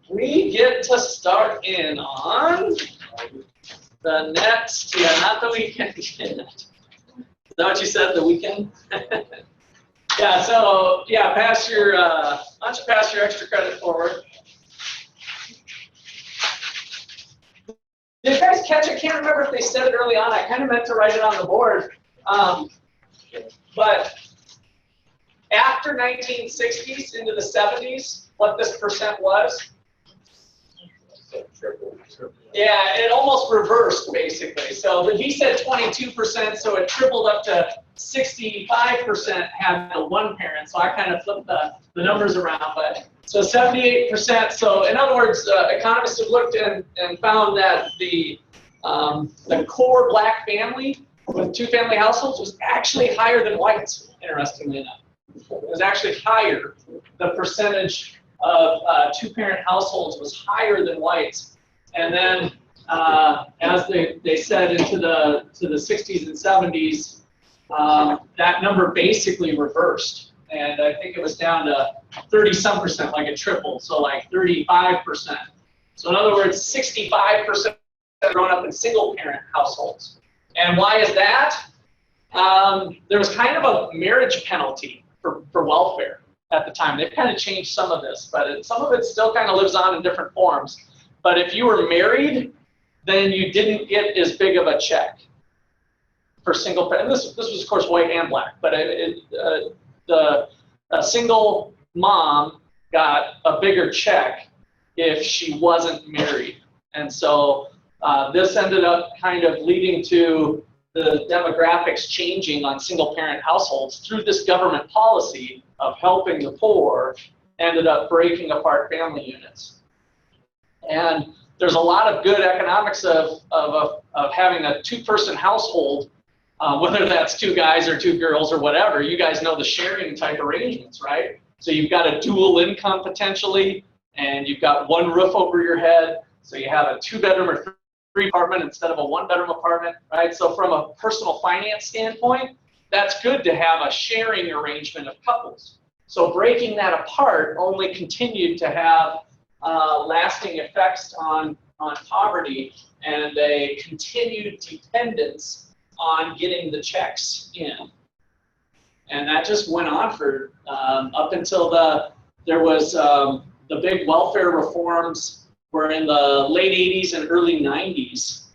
we get to start in on the next, not the weekend yet. Is that what you said, the weekend? Yeah, so, yeah, why don't you pass your extra credit forward. Did you guys catch it? I can't remember if they said it early on. I kind of meant to write it on the board. But after 1960s into the 70s, what this percent was? Yeah, it almost reversed, basically. So he said 22%, so it tripled up to 65% had the one parent. So I kind of flipped the numbers around. But so 78%. So in other words, economists have looked and found that the core black family with 2-family households was actually higher than whites, interestingly enough. It was actually higher. The percentage of 2-parent households was higher than whites. And then, as they said, into the 60s and 70s, that number basically reversed. And I think it was down to 30-some%, like it tripled, so like 35%. So in other words, 65% have grown up in single-parent households. And why is that? There was kind of a marriage penalty for welfare at the time. They've kind of changed some of this, but some of it still kind of lives on in different forms. But if you were married, then you didn't get as big of a check for single parent. This was, of course, white and black, but a single mom got a bigger check if she wasn't married. And so this ended up kind of leading to the demographics changing on single parent households through this government policy of helping the poor, ended up breaking apart family units. And there's a lot of good economics of having a two-person household, whether that's two guys or two girls or whatever. You guys know the sharing type arrangements, right? So you've got a dual income potentially, and you've got one roof over your head. So you have a two-bedroom or three apartment instead of a one-bedroom apartment, right? So from a personal finance standpoint, that's good to have a sharing arrangement of couples. So breaking that apart only continued to have lasting effects on poverty and a continued dependence on getting the checks in. And that just went on for up until there was the big welfare reforms were in the late 80s and early 90s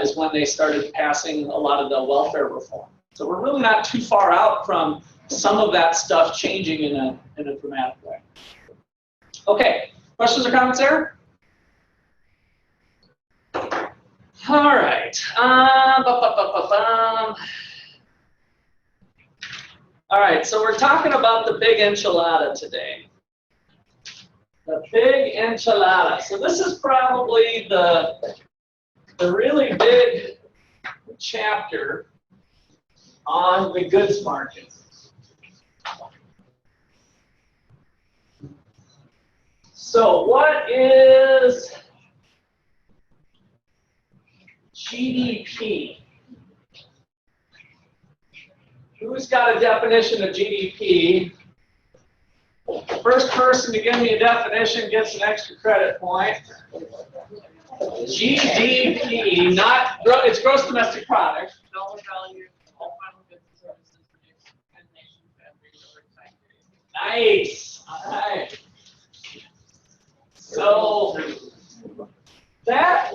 is when they started passing a lot of the welfare reform. So we're really not too far out from some of that stuff changing in a dramatic way. Okay, questions or comments there? All right. All right, so we're talking about the big enchilada today. The big enchilada. So this is probably the really big chapter on the goods market. So what is GDP? Who's got a definition of GDP? First person to give me a definition gets an extra credit point. GDP, it's gross domestic product. Dollar value of all final goods and services produced in the nation's every short time period. Nice. All right. So that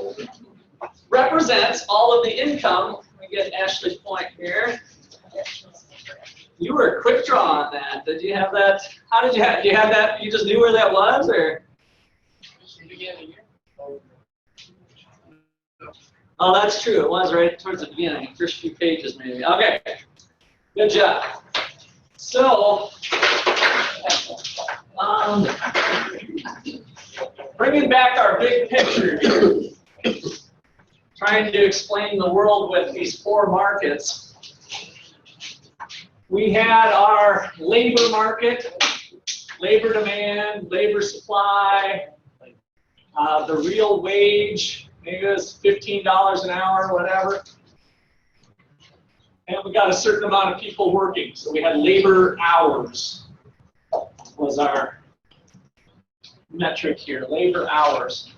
represents all of the income. Let me get Ashley's point here. You were a quick draw on that. Did you have that? How did you have? Do you have that? You just knew where that was, or? Oh, that's true. It was right towards the beginning, first few pages, maybe. Okay. Good job. So, bringing back our big picture here, trying to explain the world with these four markets. We had our labor market, labor demand, labor supply, the real wage, maybe it was $15 an hour, whatever. And we got a certain amount of people working. So we had labor hours was our metric here, labor hours.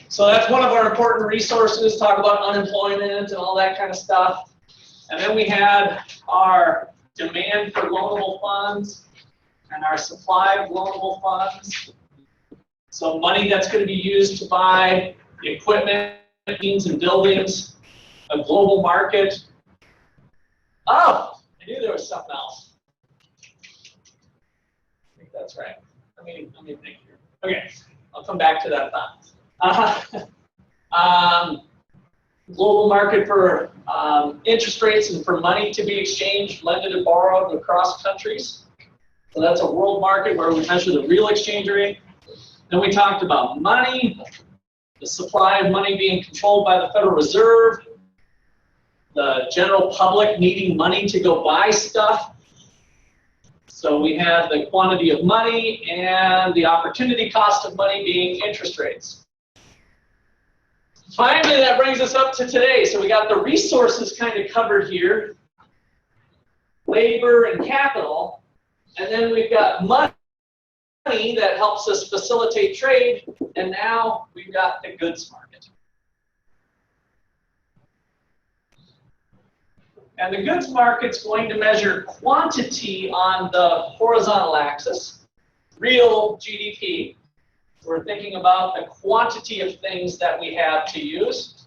So that's one of our important resources, talk about unemployment and all that kind of stuff. And then we had our demand for loanable funds and our supply of loanable funds. So money that's going to be used to buy equipment, machines, and buildings, a global market. Oh, I knew there was something else. I think that's right. Let me think here. Okay, I'll come back to that thought. Global market for interest rates and for money to be exchanged, lended and borrowed across countries. So that's a world market where we measure the real exchange rate. Then we talked about money, the supply of money being controlled by the Federal Reserve, the general public needing money to go buy stuff. So we have the quantity of money and the opportunity cost of money being interest rates. Finally, that brings us up to today. So we got the resources kind of covered here, labor and capital, and then we've got money that helps us facilitate trade, and now we've got the goods market. And the goods market's going to measure quantity on the horizontal axis, real GDP. We're thinking about the quantity of things that we have to use,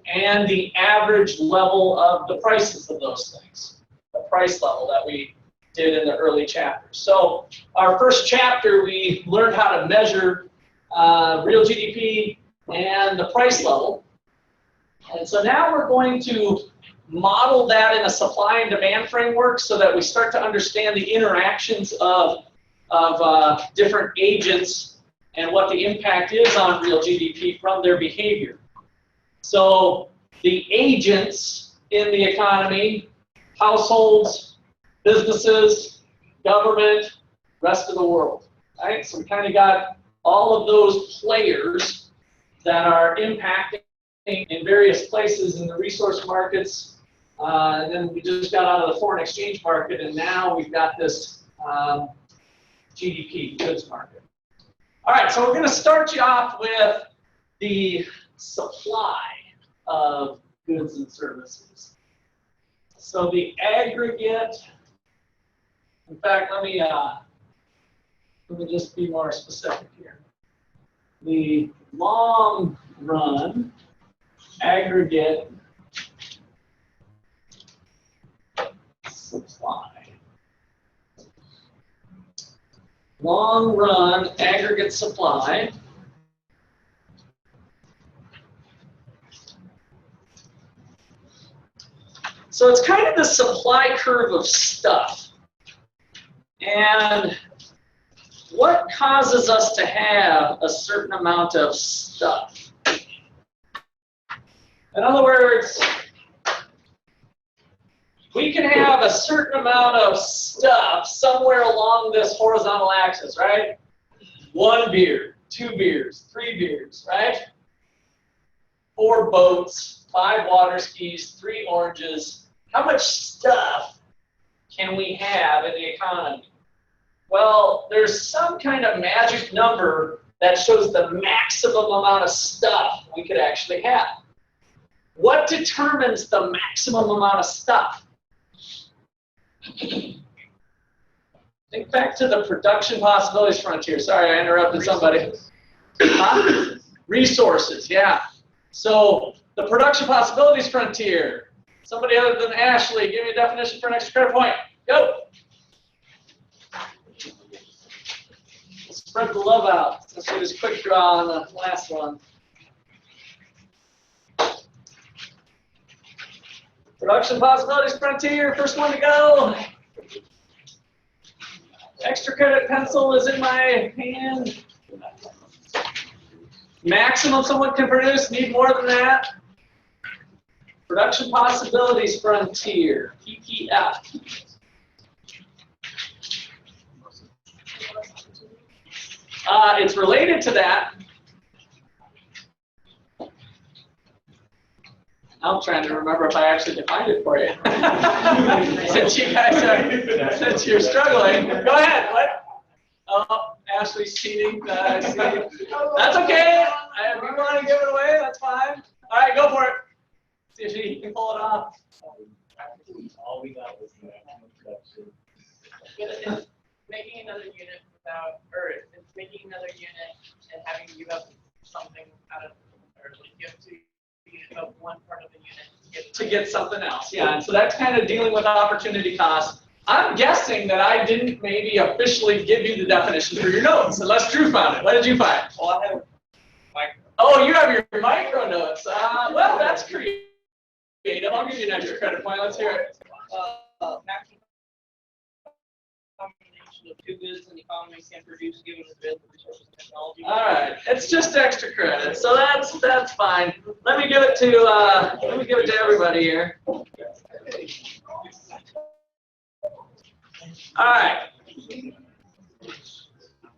and the average level of the prices of those things, the price level that we did in the early chapters. So our first chapter, we learned how to measure real GDP and the price level. And so now we're going to model that in a supply and demand framework so that we start to understand the interactions of different agents and what the impact is on real GDP from their behavior. So the agents in the economy, households, businesses, government, rest of the world, right? So we kind of got all of those players that are impacting in various places in the resource markets. And then we just got out of the foreign exchange market, and now we've got this GDP, goods market. All right, so we're going to start you off with the supply of goods and services. So the aggregate, in fact, let me just be more specific here. The long run aggregate supply. Long run aggregate supply so it's kind of the supply curve of stuff. And what causes us to have a certain amount of stuff? In other words, we can have a certain amount of stuff somewhere along this horizontal axis, right? 1 beer, 2 beers, 3 beers, right? 4 boats, 5 water skis, 3 oranges. How much stuff can we have in the economy? Well, there's some kind of magic number that shows the maximum amount of stuff we could actually have. What determines the maximum amount of stuff? Think back to the production possibilities frontier. Sorry, I interrupted somebody. Huh? Resources, yeah. So the production possibilities frontier. Somebody other than Ashley, give me a definition for an extra credit point. Go. Let's spread the love out. Let's do this quick draw on the last one. Production possibilities frontier, first one to go. Extra credit pencil is in my hand. Maximum someone can produce, need more than that. Production possibilities frontier, PPF. It's related to that. I'm trying to remember if I actually defined it for you. Since you guys are, since you're struggling, go ahead. What? Oh, Ashley's cheating. That's okay. If you want to give it away, that's fine. All right, go for it. See if she can pull it off. All we got was the production. It's making another unit without, or it's making another unit and having you have something out of, or like you have to of one part of the unit to get something else. Yeah, and so that's kind of dealing with opportunity cost. I'm guessing that I didn't maybe officially give you the definition for your notes, unless Drew found it. What did you find? Well, I have micro. Oh, you have your micro notes. Well, that's creative. I'll give you an extra credit point. Let's hear it. Maximum combination of 2 goods an economy can produce given the available resources and technology. All right, it's just extra credit, so that's fine. Let me give it to everybody here. All right.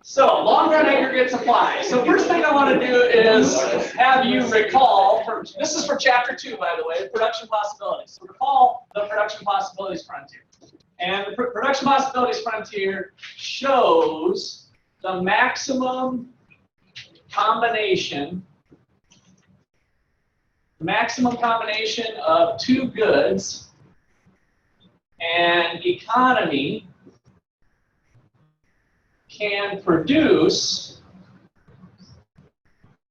So long run aggregate supply. So first thing I want to do is have you recall from this is for chapter 2, by the way, production possibilities. So recall the production possibilities frontier. And the production possibilities frontier shows the maximum combination of 2 goods an economy can produce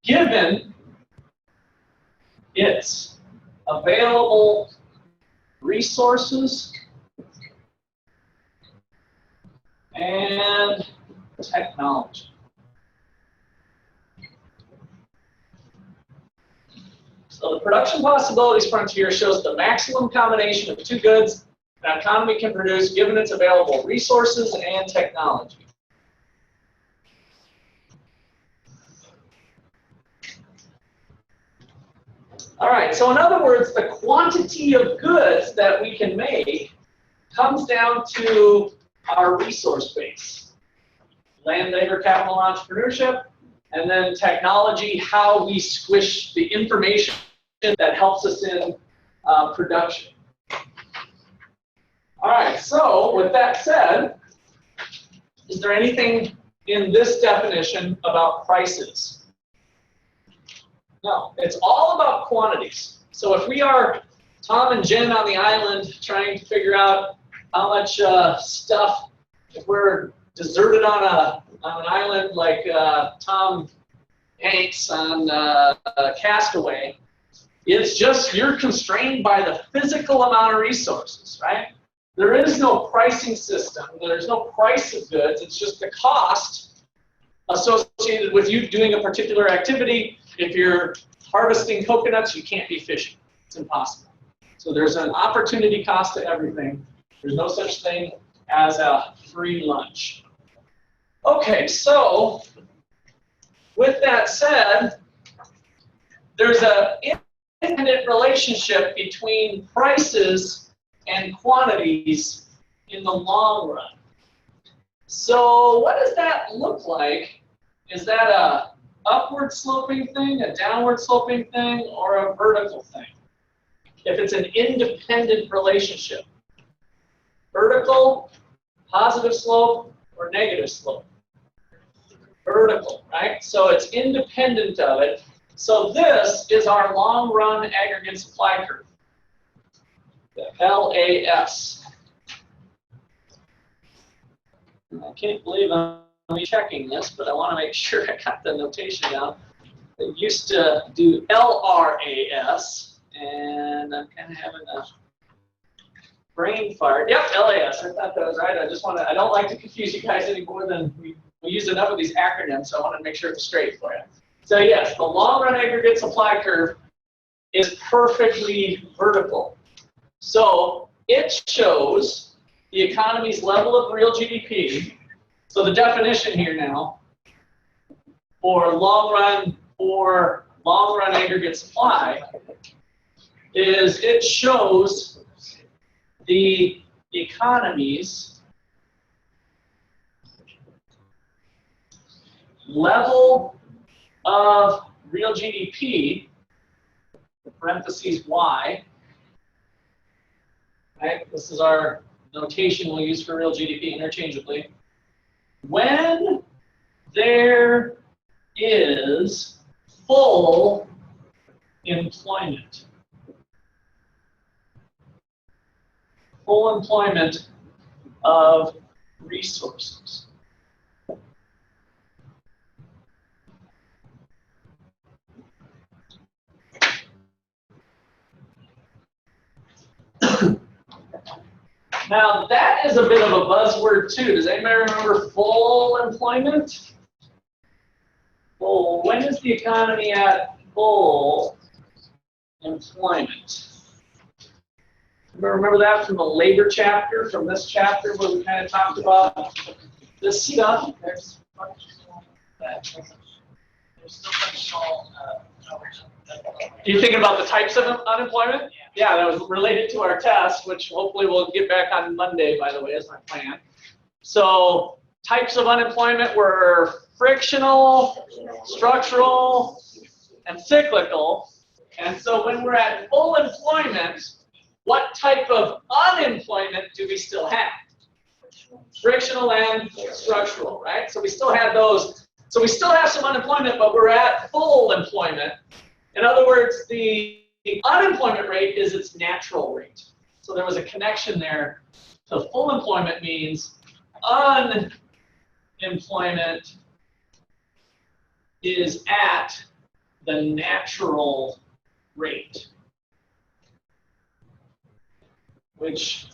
given its available resources and technology. So the production possibilities frontier shows the maximum combination of two goods an economy can produce given its available resources and technology. All right, so in other words, the quantity of goods that we can make comes down to our resource base. Land, labor, capital, entrepreneurship, and then technology, how we squish the information that helps us in production. All right, so with that said, is there anything in this definition about prices? No, it's all about quantities. So if we are Tom and Jen on the island trying to figure out how much stuff, if we're deserted on an island like Tom Hanks on Castaway, it's just you're constrained by the physical amount of resources, right? There is no pricing system. There's no price of goods. It's just the cost associated with you doing a particular activity. If you're harvesting coconuts, you can't be fishing. It's impossible. So there's an opportunity cost to everything. There's no such thing as a free lunch. Okay, so with that said, there's an independent relationship between prices and quantities in the long run. So what does that look like? Is that a upward sloping thing, a downward sloping thing, or a vertical thing? If it's an independent relationship. Vertical, positive slope, or negative slope? Vertical, right? So it's independent of it. So this is our long run aggregate supply curve, the LAS. I can't believe I'm checking this, but I want to make sure I got the notation down. I used to do LRAS, and I'm kind of having a brain fart. Yep, LAS. I thought that was right. I don't like to confuse you guys any more than we use enough of these acronyms, so I want to make sure it's straight for you. So yes, the long run aggregate supply curve is perfectly vertical. So it shows the economy's level of real GDP. So the definition here now for long run aggregate supply is it shows the economy's level of real GDP, parentheses Y, right? This is our notation we'll use for real GDP interchangeably. When there is full employment. Full employment of resources. Now, that is a bit of a buzzword, too. Does anybody remember full employment? Full. When is the economy at full employment? Remember that from the labor chapter, from this chapter where we kind of talked about this stuff? There's still functional You thinking about the types of unemployment? Yeah, that was related to our test, which hopefully we'll get back on Monday, by the way, is my plan. So types of unemployment were frictional, structural, and cyclical. And so when we're at full employment, what type of unemployment do we still have? Frictional and structural, right? So we still have those. So we still have some unemployment, but we're at full employment. In other words, the unemployment rate is its natural rate. So there was a connection there. So full employment means unemployment is at the natural rate, which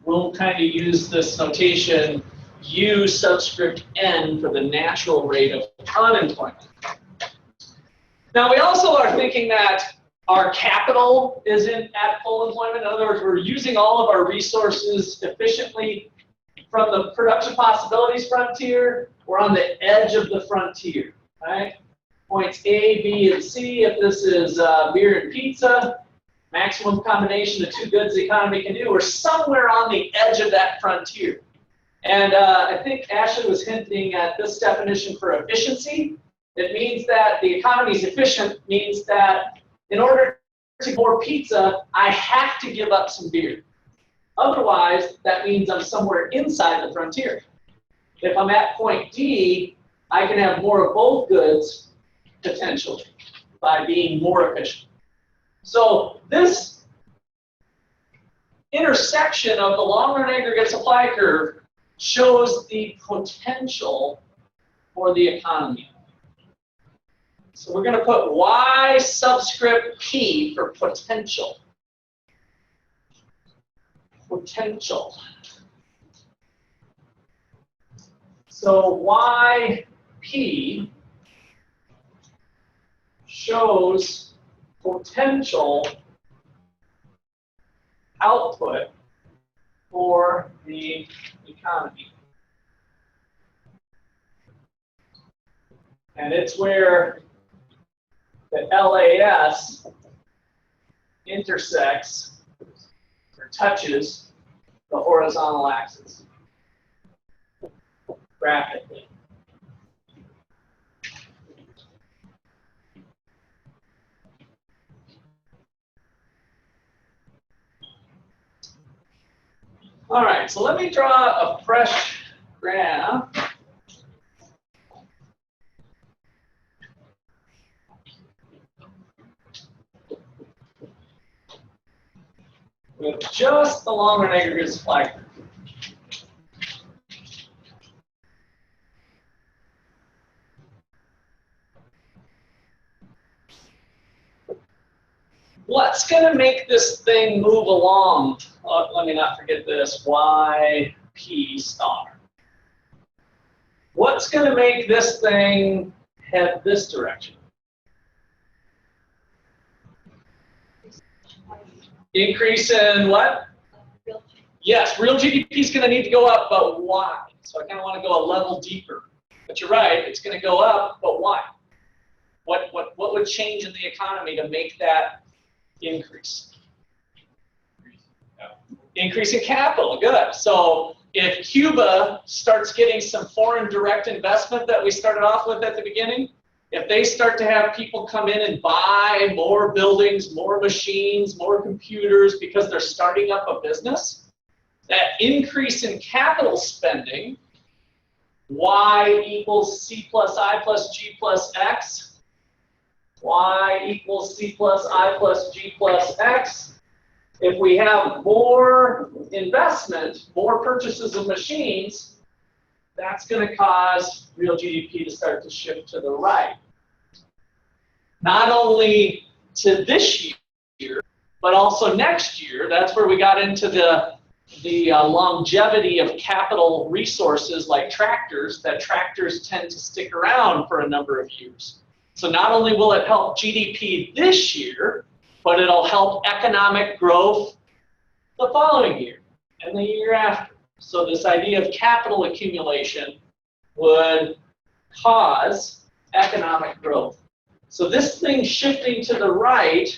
we'll kind of use this notation U subscript N for the natural rate of unemployment. Now we also are thinking that our capital isn't at full employment. In other words, we're using all of our resources efficiently from the production possibilities frontier. We're on the edge of the frontier, right? Points A, B, and C, if this is beer and pizza, maximum combination of two goods the economy can do, we're somewhere on the edge of that frontier. And I think Ashley was hinting at this definition for efficiency. It means that the economy is efficient, means that in order to get more pizza, I have to give up some beer. Otherwise, that means I'm somewhere inside the frontier. If I'm at point D, I can have more of both goods potentially by being more efficient. So this intersection of the long-run aggregate supply curve shows the potential for the economy. So we're going to put Y subscript P for potential. Potential. So YP shows potential output for the economy. And it's where the LAS intersects or touches the horizontal axis graphically. All right, so let me draw a fresh graph. With just the long-run aggregate supply curve. What's going to make this thing move along? Let me not forget this, YP star. What's going to make this thing head this direction? Increase in what? Yes, real GDP is going to need to go up, but why? So I kind of want to go a level deeper. But you're right, it's going to go up, but why? What would change in the economy to make that increase? Increase in capital, good. So if Cuba starts getting some foreign direct investment that we started off with at the beginning, if they start to have people come in and buy more buildings, more machines, more computers because they're starting up a business, that increase in capital spending, Y equals C plus I plus G plus X, Y equals C plus I plus G plus X. If we have more investment, more purchases of machines, that's going to cause real GDP to start to shift to the right. Not only to this year, but also next year. That's where we got into the longevity of capital resources like tractors, that tractors tend to stick around for a number of years. So not only will it help GDP this year, but it'll help economic growth the following year and the year after. So this idea of capital accumulation would cause economic growth. So this thing shifting to the right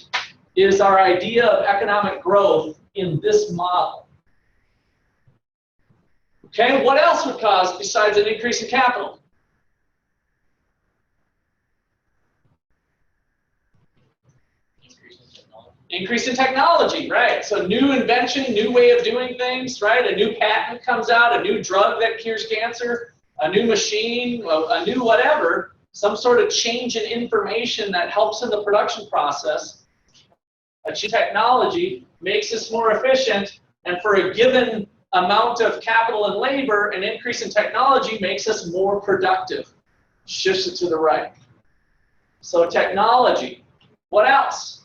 is our idea of economic growth in this model. Okay, what else would cause besides an increase in capital? Increase in technology, right? So new invention, new way of doing things, right? A new patent comes out, a new drug that cures cancer, a new machine, a new whatever, some sort of change in information that helps in the production process. Technology makes us more efficient, and for a given amount of capital and labor, an increase in technology makes us more productive. Shifts it to the right. So technology. What else?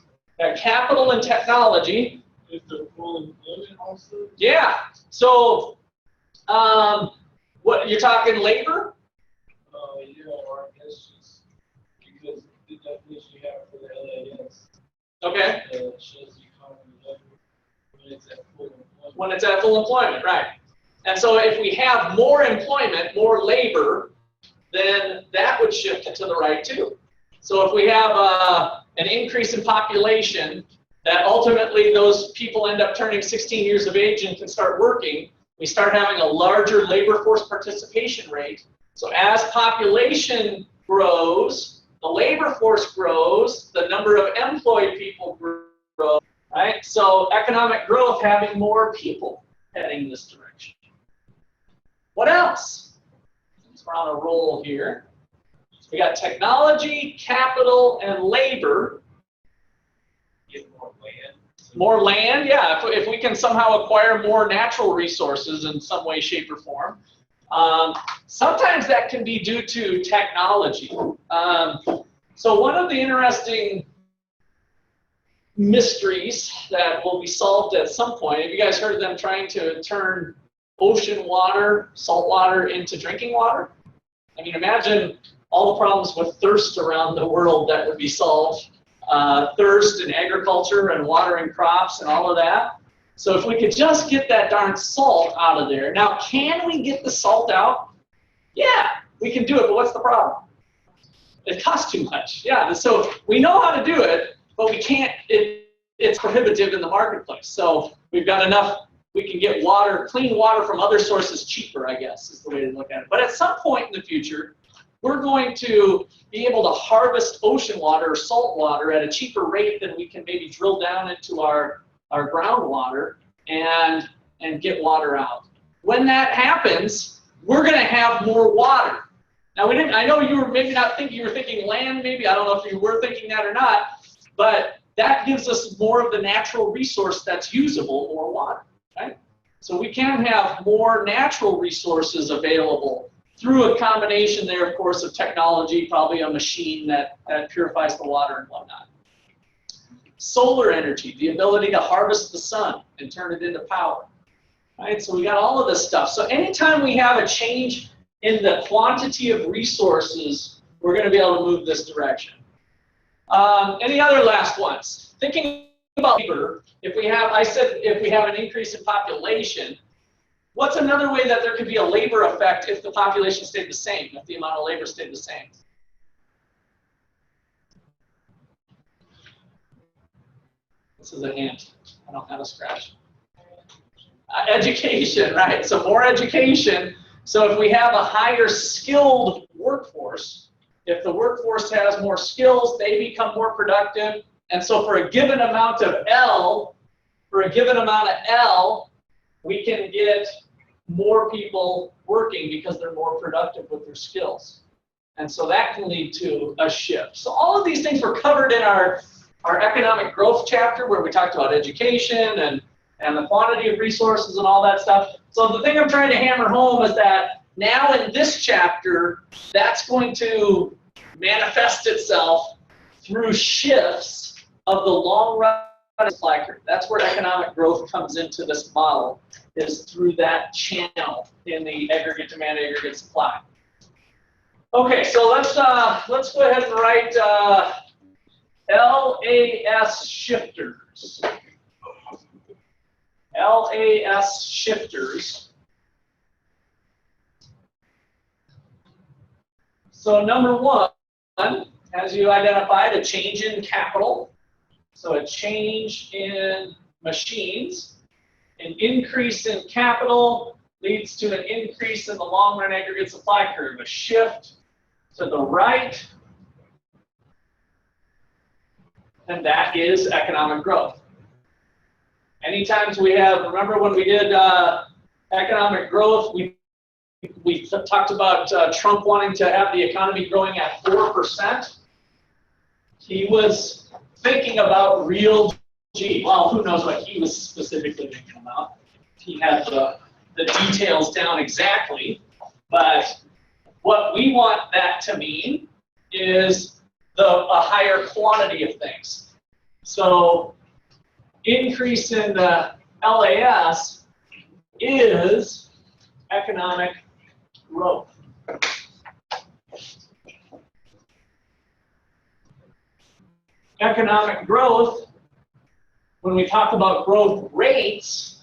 Capital and technology. Is the full employment also? Yeah. So, what you're talking labor? Yeah, or I guess just because the definition you have for the LAS. Okay. Shows the economy level when it's at full employment. When it's at full employment, right. And so if we have more employment, more labor, then that would shift it to the right too. So if we have an increase in population, that ultimately those people end up turning 16 years of age and can start working, we start having a larger labor force participation rate. So as population grows, the labor force grows, the number of employed people grows, right? So economic growth, having more people heading this direction. What else? Since we're on a roll here. We got technology, capital, and labor. Get more land. More land, yeah. If we can somehow acquire more natural resources in some way, shape, or form. Sometimes that can be due to technology. So one of the interesting mysteries that will be solved at some point, have you guys heard of them trying to turn ocean water, salt water, into drinking water? I mean, imagine all the problems with thirst around the world that would be solved. Thirst in agriculture and watering crops and all of that. So if we could just get that darn salt out of there. Now, can we get the salt out? Yeah, we can do it, but what's the problem? It costs too much. Yeah, so we know how to do it, but we can't, it's prohibitive in the marketplace. So we've got enough, we can get water, clean water from other sources cheaper, I guess, is the way to look at it. But at some point in the future, we're going to be able to harvest ocean water or salt water at a cheaper rate than we can maybe drill down into our groundwater and get water out. When that happens, we're going to have more water. Now, I know you were maybe not thinking, you were thinking land maybe, I don't know if you were thinking that or not, but that gives us more of the natural resource that's usable, more water, right? So we can have more natural resources available through a combination there, of course, of technology, probably a machine that purifies the water and whatnot. Solar energy, the ability to harvest the sun and turn it into power. Right? So we got all of this stuff. So anytime we have a change in the quantity of resources, we're going to be able to move this direction. Any other last ones? Thinking about labor, if we have an increase in population, what's another way that there could be a labor effect if the population stayed the same, if the amount of labor stayed the same? This is a hint. I don't have a scratch. Education, right? So more education. So if we have a higher skilled workforce, if the workforce has more skills, they become more productive. And so for a given amount of L, we can get more people working because they're more productive with their skills. And so that can lead to a shift. So all of these things were covered in our economic growth chapter where we talked about education and the quantity of resources and all that stuff. So the thing I'm trying to hammer home is that now in this chapter, that's going to manifest itself through shifts of the long run supply curve. That's where economic growth comes into this model, is through that channel in the aggregate demand, aggregate supply. Okay, so let's go ahead and write LAS shifters. LAS shifters. So number one, as you identified, a change in capital. So a change in machines. An increase in capital leads to an increase in the long-run aggregate supply curve. A shift to the right, and that is economic growth. Anytime we have, remember when we did economic growth, we talked about Trump wanting to have the economy growing at 4%. He was thinking about real G. Well, who knows what he was specifically thinking about. He had the details down exactly, but what we want that to mean is a higher quantity of things. So increase in the LAS is economic growth. Economic growth, when we talk about growth rates,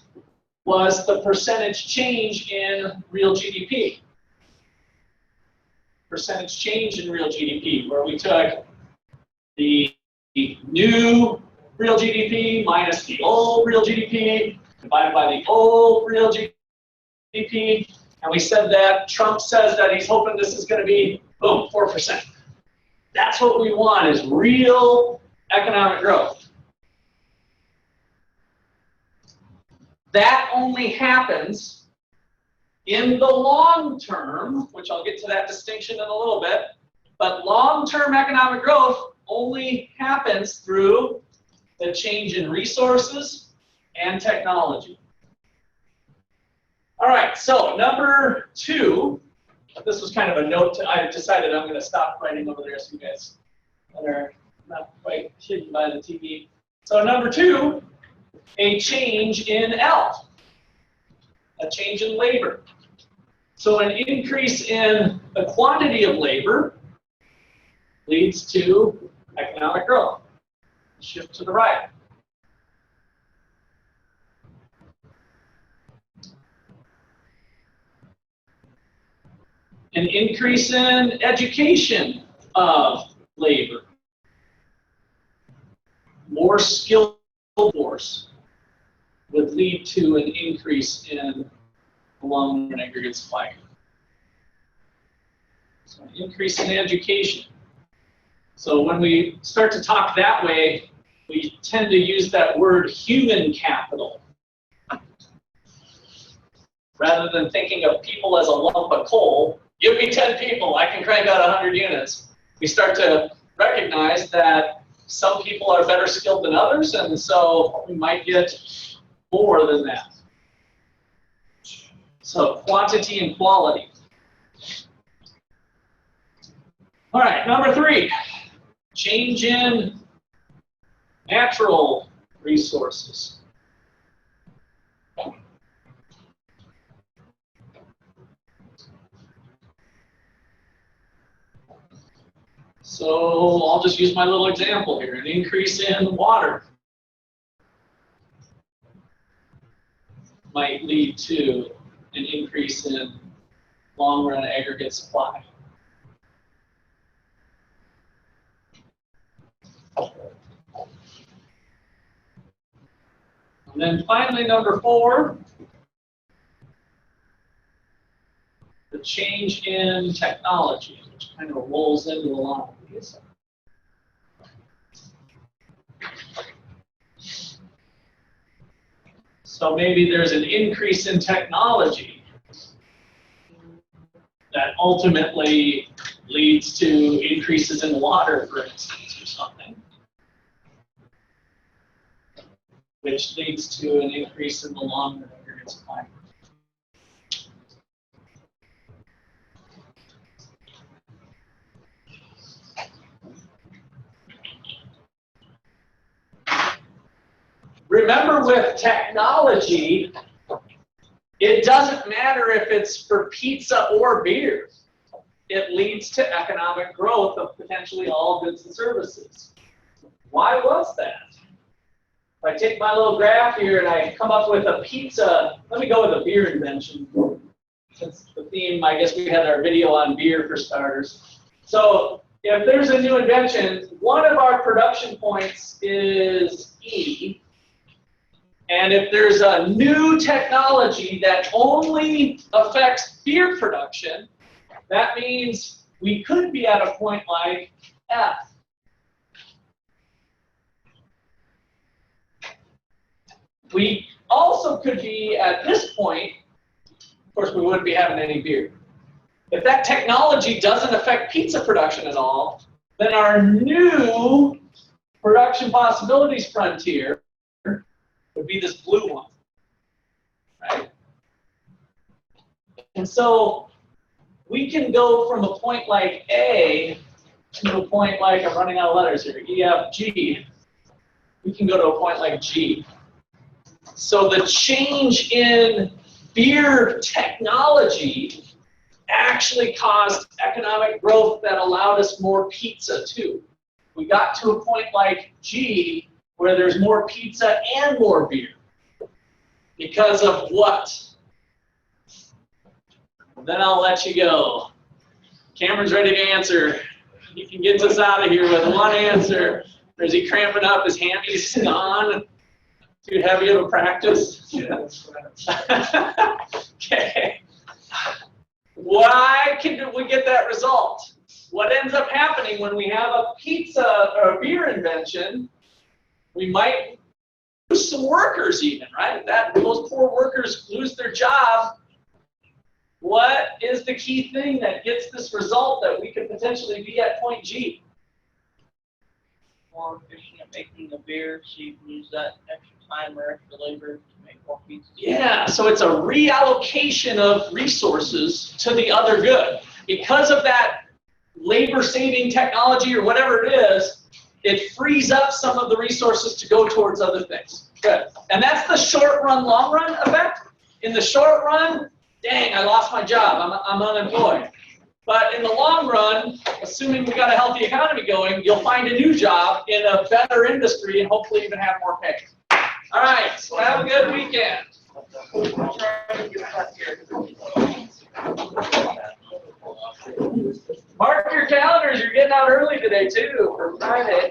was the percentage change in real GDP. Percentage change in real GDP, where we took the new real GDP minus the old real GDP, divided by the old real GDP, and we said that Trump says that he's hoping this is going to be, boom, 4%. That's what we want, is real economic growth. That only happens in the long term, which I'll get to that distinction in a little bit, but long-term economic growth only happens through the change in resources and technology. All right, so number 2, this was kind of a note. I decided I'm going to stop writing over there so you guys that are not quite hidden by the TV. So number 2, a change in L, a change in labor. So an increase in the quantity of labor leads to economic growth. Shift to the right. An increase in education of labor. More skilled force would lead to an increase in the long-run aggregate supply. So an increase in education. So when we start to talk that way, we tend to use that word human capital. Rather than thinking of people as a lump of coal, give me 10 people, I can crank out 100 units. We start to recognize that some people are better skilled than others, and so we might get more than that. So quantity and quality. All right, number 3, change in natural resources. So I'll just use my little example here, an increase in water might lead to an increase in long-run aggregate supply. And then finally, number 4, the change in technology, which kind of rolls into a lot of these. So maybe there's an increase in technology that ultimately leads to increases in water, for instance, or something, which leads to an increase in the long-run aggregate supply. Remember, with technology, it doesn't matter if it's for pizza or beer. It leads to economic growth of potentially all goods and services. Why was that? If I take my little graph here and I come up with a pizza, let me go with a beer invention. Since the theme, I guess we had our video on beer for starters. So if there's a new invention, one of our production points is E. And if there's a new technology that only affects beer production, that means we could be at a point like F. We also could be at this point, of course we wouldn't be having any beer. If that technology doesn't affect pizza production at all, then our new production possibilities frontier would be this blue one, right? And so we can go from a point like A to a point like, I'm running out of letters here, E, F, G. We can go to a point like G. So the change in beer technology actually caused economic growth that allowed us more pizza too. We got to a point like G where there's more pizza and more beer. Because of what? Then I'll let you go. Cameron's ready to answer. He can get us out of here with one answer. Or is he cramping up? His hammies gone? Too heavy of a practice? Okay. Why can we get that result? What ends up happening when we have a pizza or a beer invention, we might lose some workers even, right? Those poor workers lose their job. What is the key thing that gets this result that we could potentially be at point G? More efficient at making the beer, so you can use that extra time or extra labor to make more pizza. Yeah, so it's a reallocation of resources to the other good. Because of that labor-saving technology or whatever it is, it frees up some of the resources to go towards other things. Good. And that's the short run, long run effect. In the short run, dang, I lost my job, I'm unemployed. But in the long run, assuming we got a healthy economy going, you'll find a new job in a better industry and hopefully even have more pay. All right, so have a good weekend. Mark your calendars, you're getting out early today too, for Friday.